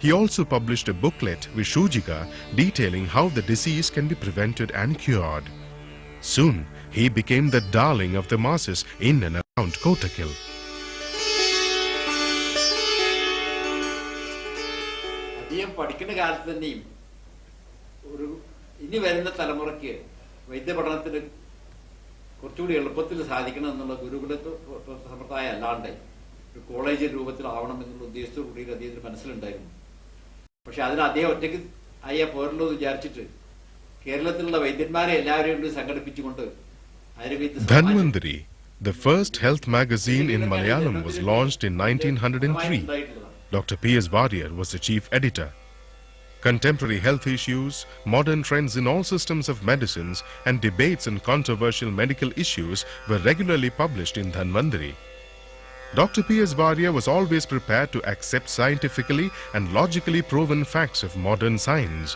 He also published a booklet, Vishujika, detailing how the disease can be prevented and cured. Soon, he became the darling of the masses in and around Kottakkal. അദ്ദേഹം പഠിക്കുന്ന കാലത്ത് തന്നെയും ഒരു ഇനി വരുന്ന തലമുറയ്ക്ക് വൈദ്യപഠനത്തിന് കുറച്ചുകൂടി എളുപ്പത്തിൽ സാധിക്കണം എന്നുള്ള ഗുരുകുല സമ്പ്രദായം അല്ലാണ്ട് ഒരു കോളേജ് രൂപത്തിലാവണം എന്നുള്ള ഉദ്ദേശത്തോടു കൂടി അദ്ദേഹത്തിന് മനസ്സിലുണ്ടായിരുന്നു. പക്ഷെ അതിന് അദ്ദേഹം ഒറ്റയ്ക്ക് ആയ പോരല്ലോ എന്ന് വിചാരിച്ചിട്ട് Dhanvantari, the first health magazine in Malayalam, was launched in 1903. Dr. P.S. Warrior was the chief editor. Contemporary health issues, modern trends in all systems of medicines, and debates on controversial medical issues were regularly published in Dhanvantari. Dr. P.S. Warrior was always prepared to accept scientifically and logically proven facts of modern science.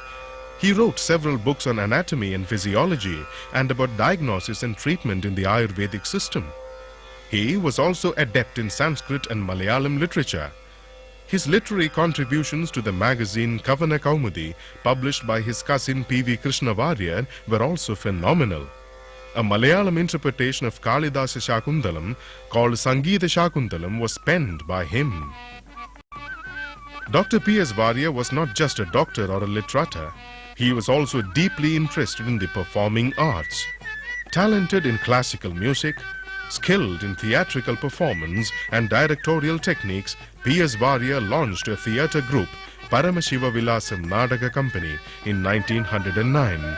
He wrote several books on anatomy and physiology and about diagnosis and treatment in the Ayurvedic system. He was also adept in Sanskrit and Malayalam literature. His literary contributions to the magazine Kavana Kaumudi, published by his cousin P.V. Krishna Warrior, were also phenomenal. A Malayalam interpretation of Kalidasa Shakuntalam called Sangeeta Shakuntalam was penned by him. Dr. P.S. Warrior was not just a doctor or a literator. He was also deeply interested in the performing arts. Talented in classical music, skilled in theatrical performance and directorial techniques, P.S. Warrior launched a theatre group, Paramashiva Vilasam Nadaga Company, in 1909.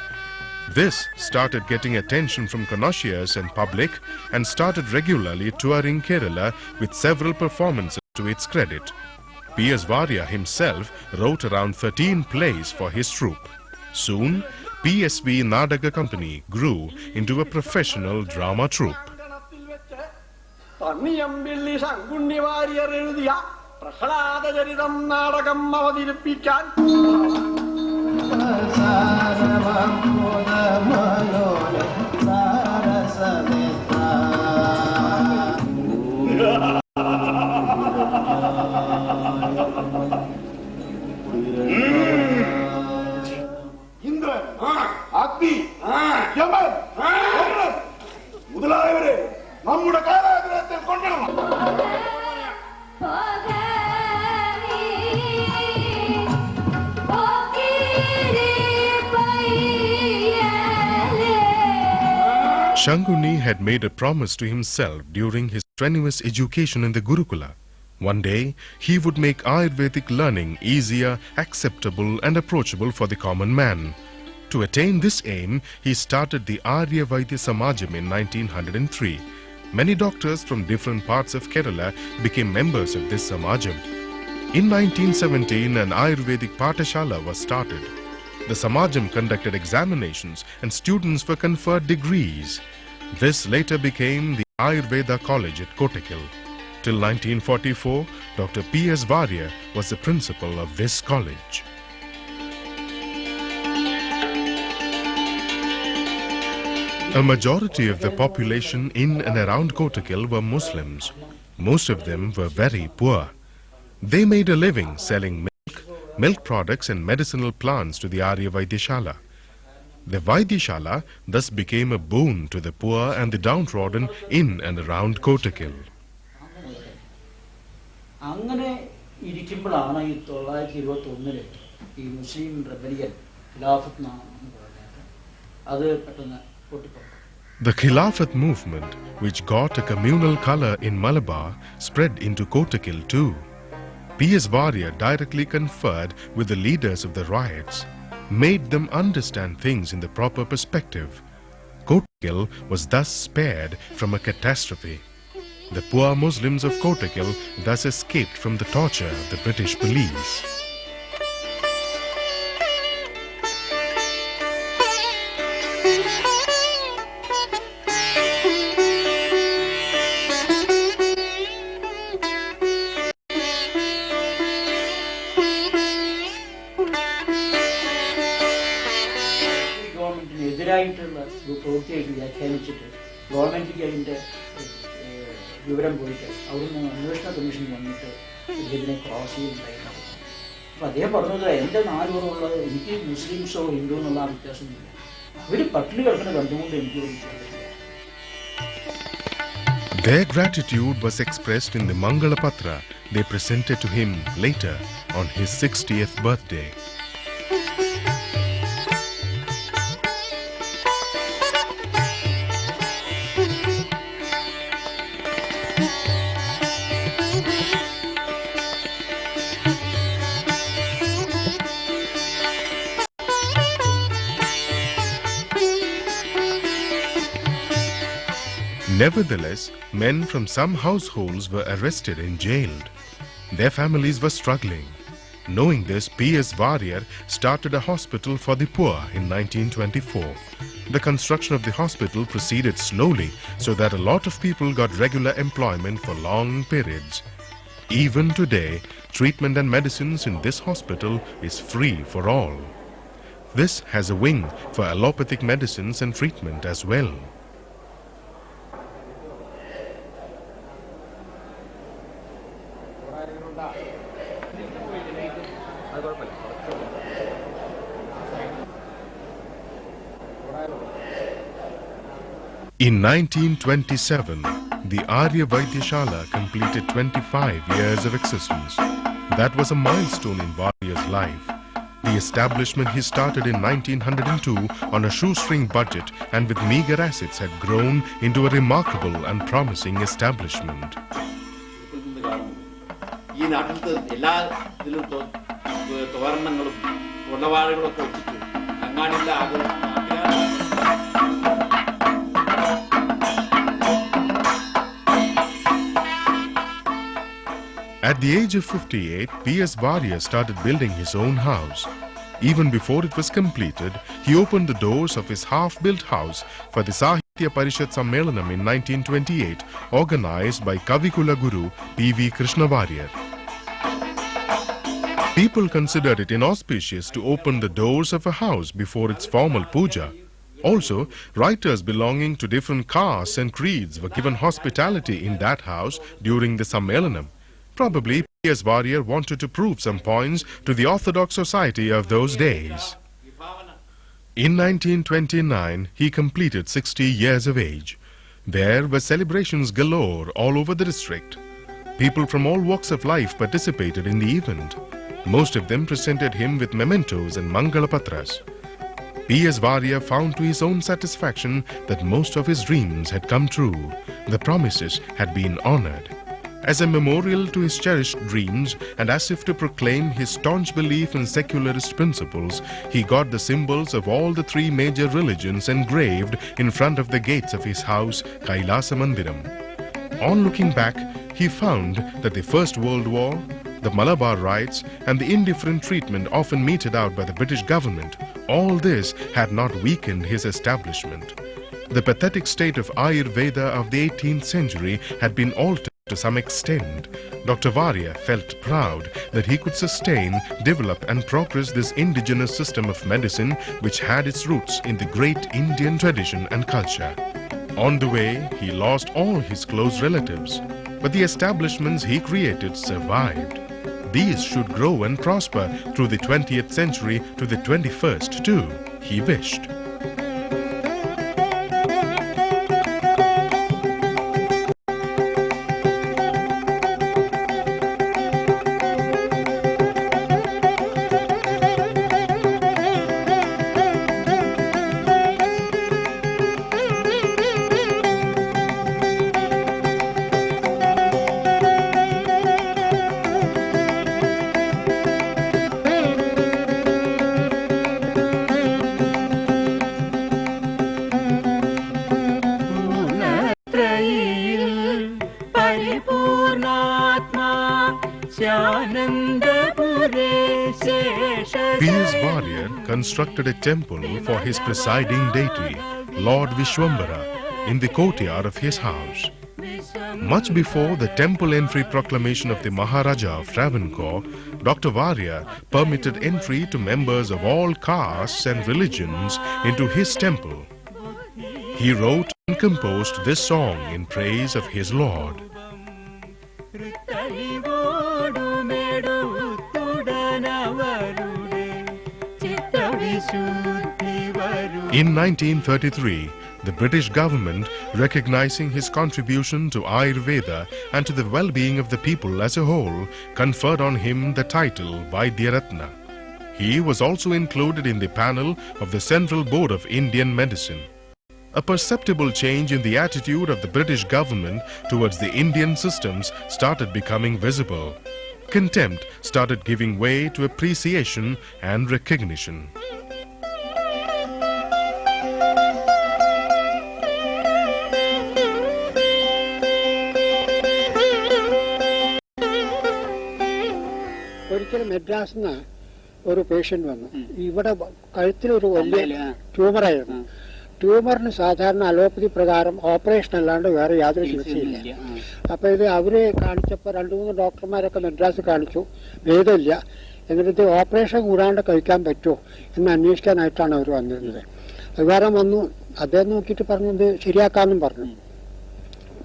This started getting attention from connoisseurs and public and started regularly touring Kerala with several performances to its credit. P.S. Warrior himself wrote around 13 plays for his troupe. Soon, PSV Nadaga Company grew into a professional drama troupe. തണ്ണിയമ്പിള്ളി Sankunni Warrier എഴുതിയ പ്രഹ്ലാദചരിതം നാടകം അവതരിപ്പിക്കാൻ ഇന്ദ്രൻ, അഗ്നി, Yemen, Varunan മുതലായവരെ നമ്മുടെ കാരാഗ്രഹത്തിൽ കൊണ്ടുവരണം. Shanguni had made a promise to himself during his strenuous education in the Gurukula. One day, he would make Ayurvedic learning easier, acceptable and approachable for the common man. To attain this aim, he started the Arya Vaidya Samajam in 1903. Many doctors from different parts of Kerala became members of this Samajam. In 1917, an Ayurvedic Pathashala was started. The Samajam conducted examinations and students were conferred degrees. This later became the Ayurveda College at Kottakkal. Till 1944, Dr. P.S. Varya was the principal of this college. A majority of the population in and around Kottakkal were Muslims. Most of them were very poor. They made a living selling milk products and medicinal plants to the Arya Vaidyashala. The Vaidyashala thus became a boon to the poor and the downtrodden in and around Kottakkal. അങ്ങനെ ഇരിക്കുമ്പോഴാണ് ഈ 1921 ഈ മുസ്ലിം rebellion ഖിലാഫത്ത് എന്ന് പറഞ്ഞാൽ അത് പെട്ടെന്ന് പൊട്ടിപ്പുറപ്പെട്ടു. The Khilafat movement, which got a communal color in Malabar, spread into Kottakkal too. P.S. Varya directly conferred with the leaders of the riots, made them understand things in the proper perspective. Kottakkal was thus spared from a catastrophe. The poor Muslims of Kottakkal thus escaped from the torture of the British police. ഗവൺമെന്റിനെതിരായിട്ടുള്ള പ്രവൃത്തിയായിട്ട് വ്യാഖ്യാനിച്ചിട്ട് ഗവൺമെന്റിലേക്ക് അതിൻ്റെ വിവരം പോയിട്ട് അവിടുന്ന് അന്വേഷണ commission വന്നിട്ട് ഇതിനെ cross ചെയ്യുന്നുണ്ടായിരുന്നു. അപ്പം അദ്ദേഹം പറഞ്ഞത് എൻ്റെ നാലുപുറമുള്ളത് എനിക്ക് മുസ്ലിംസോ ഹിന്ദു എന്നുള്ള ആ വ്യത്യാസമൊന്നുമില്ല. അവർ പട്ടിണി കിടക്കുന്ന കണ്ടുകൊണ്ട് എനിക്ക് തോന്നിയിട്ടില്ല. Their gratitude was expressed in the Mangala Patra they presented to him later on his 60th birthday. Nevertheless, men from some households were arrested and jailed. Their families were struggling. Knowing this, P.S. Varya started a hospital for the poor in 1924. The construction of the hospital proceeded slowly so that a lot of people got regular employment for long periods. Even today, treatment and medicines in this hospital is free for all. This has a wing for allopathic medicines and treatment as well. In 1927, the Arya Vaidyashala completed 25 years of existence. That was a milestone in Varya's life. The establishment he started in 1902 on a shoestring budget and with meager assets had grown into a remarkable and promising establishment. ഈ നാട്ടിലത്തെ എല്ലാ ഇതിലും തോരണങ്ങളും കൊള്ളവാഴകളൊക്കെ വെച്ചിട്ട് അങ്ങാടില്ല At the age of 58, P.S. Varya started building his own house. Even before it was completed, he opened the doors of his half-built house for the Sahib Sahitya Parishad Sammelanam in 1928, organized by Kavikula Guru P.V. Krishnavariyar. People considered it inauspicious to open the doors of a house before its formal puja. Also, writers belonging to different castes and creeds were given hospitality in that house during the Sammelanam. Probably P.S. Warrior wanted to prove some points to the Orthodox society of those days. In 1929, he completed 60 years of age. There were celebrations galore all over the district. People from all walks of life participated in the event. Most of them presented him with mementos and Mangalapatras. P.S. Warrior found to his own satisfaction that most of his dreams had come true. The promises had been honored. As a memorial to his cherished dreams and as if to proclaim his staunch belief in secularist principles, he got the symbols of all the three major religions engraved in front of the gates of his house, Kailasa Mandiram. On looking back, he found that the First World War, the Malabar riots and the indifferent treatment often meted out by the British government, all this had not weakened his establishment. The pathetic state of Ayurveda of the 18th century had been altered to some extent. Dr. Warrior felt proud that he could sustain, develop and progress this indigenous system of medicine which had its roots in the great Indian tradition and culture. On the way, he lost all his close relatives, but the establishments he created survived. These should grow and prosper through the 20th century to the 21st too, he wished. P.S. Warrior constructed a temple for his presiding deity, Lord Vishwambara, in the courtyard of his house. Much before the temple entry proclamation of the Maharaja of Travancore, Dr. Warrior permitted entry to members of all castes and religions into his temple. He wrote and composed this song in praise of his Lord. In 1933, the British government, recognizing his contribution to Ayurveda and to the well-being of the people as a whole, conferred on him the title Vaidyaratna. He was also included in the panel of the Central Board of Indian Medicine. A perceptible change in the attitude of the British government towards the Indian systems started becoming visible. Contempt started giving way to appreciation and recognition. ഒരിക്കലും മെഡ്രാസിൽ നിന്ന് ഒരു patient വന്നു. ഇവിടെ കഴുത്തിലൊരു വലിയ ട്യൂമറായിരുന്നു. ട്യൂമറിന് സാധാരണ allopathy പ്രകാരം operation അല്ലാണ്ട് വേറെ യാതൊരു ചികിത്സയില്ല. അപ്പൊ ഇത് അവര് കാണിച്ചപ്പോ 2-3 ഡോക്ടർമാരൊക്കെ മെഡ്രാസിൽ കാണിച്ചു, ഭേദമില്ല. എന്നിട്ട് ഇത് ഓപ്പറേഷൻ കൂടാണ്ട് കഴിക്കാൻ പറ്റുമോ എന്ന് അന്വേഷിക്കാനായിട്ടാണ് അവർ വന്നിരുന്നത്. വേറെ വന്നു, അദ്ദേഹം നോക്കിയിട്ട് പറഞ്ഞത് ശരിയാക്കാമെന്നും പറഞ്ഞു.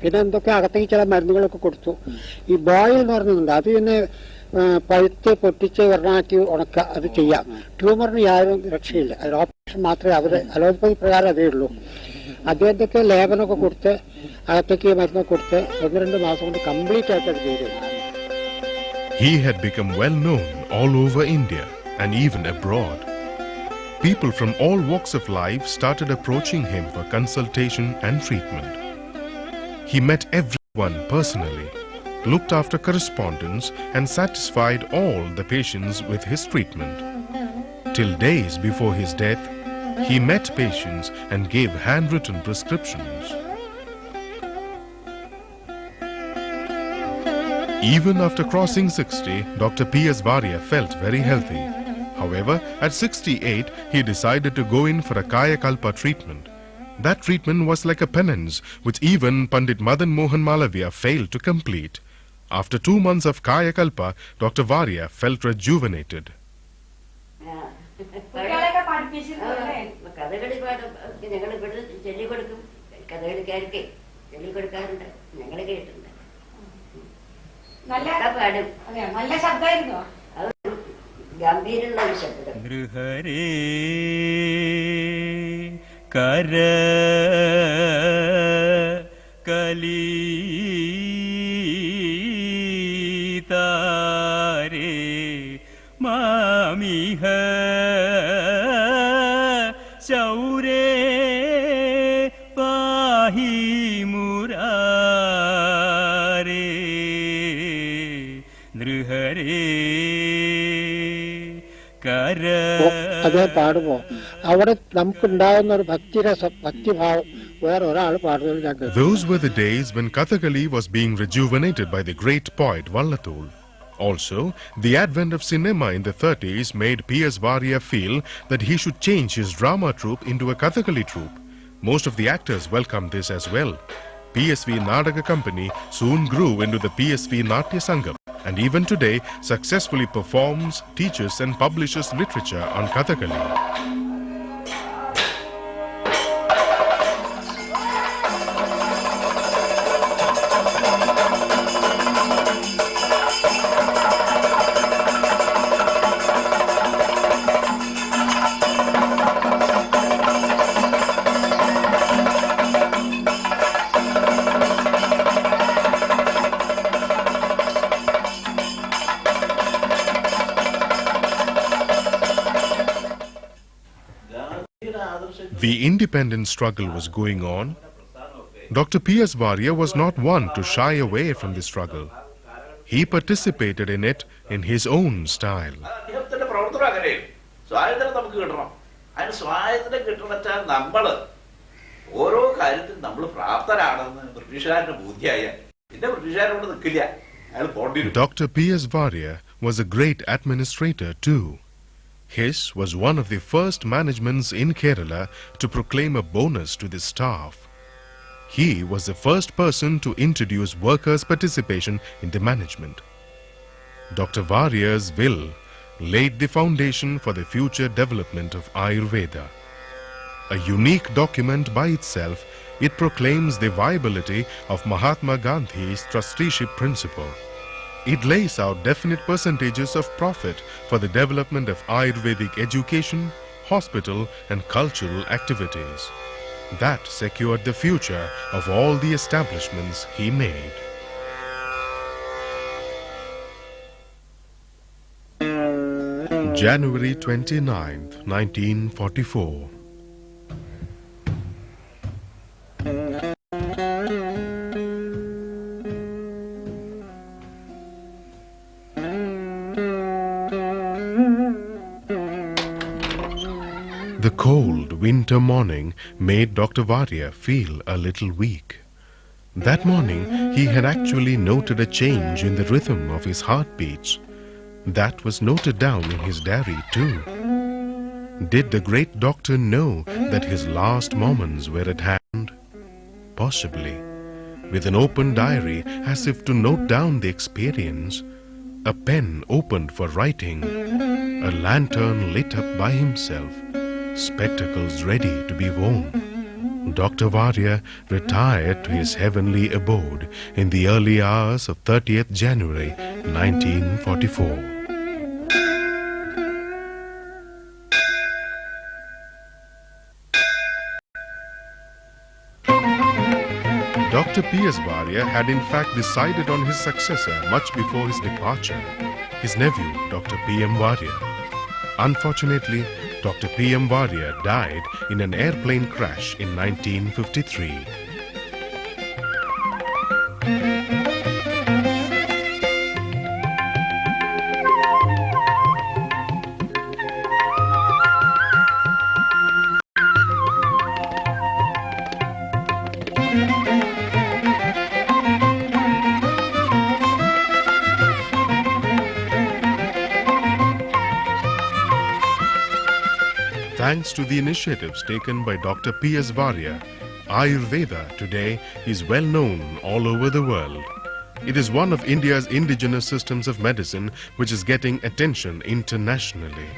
പിന്നെ എന്തൊക്കെ അകത്തേക്ക് ചില മരുന്നുകളൊക്കെ കൊടുത്തു. ഈ ബോയിൽ എന്ന് പറഞ്ഞിട്ടുണ്ട്, അത് പിന്നെ പഴുത്ത് പൊട്ടിച്ച് വെള്ളമാക്കി ഉണക്ക, അത് ചെയ്യാം. ട്യൂമറിന് യാതൊരു രക്ഷയില്ല, അത് ഓപ്പറേഷൻ മാത്രമേ അവർ അലോപ്പതി പ്രകാരം അതേ ഉള്ളൂ. അദ്ദേഹത്തൊക്കെ ലേപനമൊക്കെ കൊടുത്ത് അകത്തേക്ക് മരുന്നൊക്കെ കൊടുത്ത് 1-2 മാസം കൊണ്ട് കംപ്ലീറ്റ് ആയിട്ട് അത് ചെയ്തു. He had become well known all over India and even abroad. People from all walks of life started approaching him for consultation and treatment. He met everyone personally, looked after correspondence and satisfied all the patients with his treatment. Till days before his death, he met patients and gave handwritten prescriptions. Even after crossing 60, Dr. P.S. Warrior felt very healthy. However, at 68, he decided to go in for a Kaya Kalpa treatment. That treatment was like a penance, which even Pandit Madan Mohan Malaviya failed to complete. After 2 months of Kaya Kalpa, Dr. Varia felt rejuvenated. കുട്ടികളെയൊക്കെ പഠിപ്പിച്ചിരുന്നു അല്ലേ? കഥകളി പാടും ഞങ്ങൾ ഇവിടെ ചൊല്ലിക്കൊടുക്കും. കഥകളിക്കാർക്ക് ചൊല്ലിക്കൊടുക്കാറുണ്ട്, ഞങ്ങൾ കേട്ടിട്ടുണ്ട്. നല്ല പാടും. അതെയോ? നല്ല ശബ്ദമായിരുന്നോ? അത് ഗംഭീരമുള്ള ഒരു ശബ്ദം. ഗൃഹരേ കര കലീതാരേ മാമിഹ ശൗരേ പാഹി മുരാരേ നൃഹരേ കര. അതേ പാടുമ്പോ അവിടെ നമുക്കുണ്ടാകുന്ന ഒരു ഭക്തിഭാവം വേറെ ഒരാൾ പാടുന്നത് ഞാൻ കേട്ടു. Those were the days when Kathakali was being rejuvenated by the great poet Vallathol. Also, the advent of cinema in the 30s made P.S. Varia feel that he should change his drama troupe into a Kathakali troupe. Most of the actors welcomed this as well. PSV Nadaga Company soon grew into the PSV Natya Sangam, and even today successfully performs, teaches and publishes literature on Kathakali. The independence struggle was going on. Dr. P.S. Varia was not one to shy away from the struggle. He participated in it in his own style. അദ്ദേഹത്തിന്റെ പ്രവർത്തനം അങ്ങനെയും സ്വാതന്ത്ര്യം നമുക്ക് കിട്ടണം. അതിന് സ്വാതന്ത്ര്യം കിട്ടണമെച്ചാൽ നമ്മള് ഓരോ കാര്യത്തിൽ നമ്മൾ പ്രാപ്തരാണെന്ന് ബ്രിട്ടീഷുകാരന് ബോധ്യമായാൽ പിന്നെ ബ്രിട്ടീഷുകാരോട് നിൽക്കില്ല, അയാൾ പോണ്ടി വരും. Dr. P.S. Varia was a great administrator too. His was one of the first managements in Kerala to proclaim a bonus to the staff. He was the first person to introduce workers' participation in the management. Dr. Varia's will laid the foundation for the future development of Ayurveda. A unique document by itself, it proclaims the viability of Mahatma Gandhi's trusteeship principle. It lays out definite percentages of profit for the development of Ayurvedic education, hospital and cultural activities. That secured the future of all the establishments he made. January 29th, 1944. The cold winter morning made Dr. Varia feel a little weak. That morning, he had actually noted a change in the rhythm of his heartbeats. That was noted down in his diary too. Did the great doctor know that his last moments were at hand? Possibly. With an open diary as if to note down the experience, a pen opened for writing, a lantern lit up by himself, spectacles ready to be worn, Dr. Varia retired to his heavenly abode in the early hours of 30th January 1944. Dr. P.S. Varia had in fact decided on his successor much before his departure, his nephew, Dr. P.M. Varia. Unfortunately, Dr. P.M. Varia died in an airplane crash in 1953. Thanks to the initiatives taken by Dr. P.S. Varya, Ayurveda today is well known all over the world. It is one of India's indigenous systems of medicine which is getting attention internationally.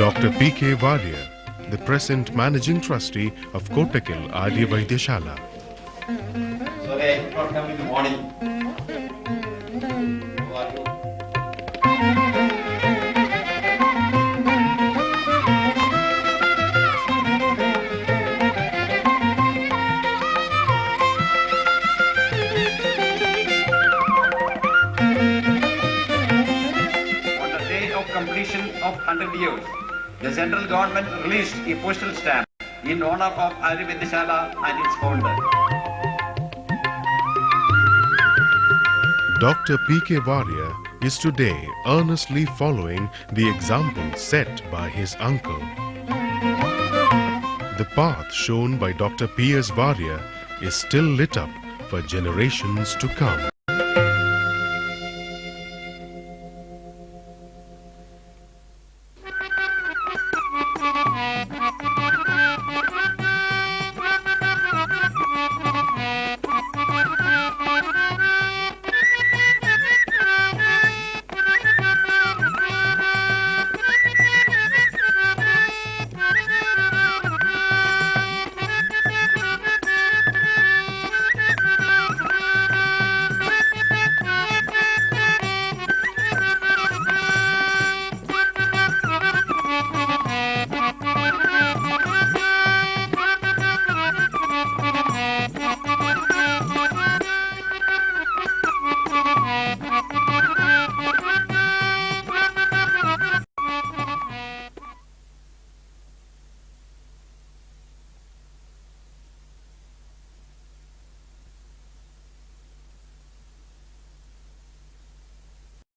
Dr. P.K. Varya, the present Managing Trustee of Kottakkal Arya Vaidyashala. Sorry, I could not come in the morning. How are you? On the day of completion of 100 years, the central government released a postal stamp in honor of Arya Vaidyashala and its founder. Dr. P.K. Varya is today earnestly following the example set by his uncle. The path shown by Dr. P.S. Varya is still lit up for generations to come.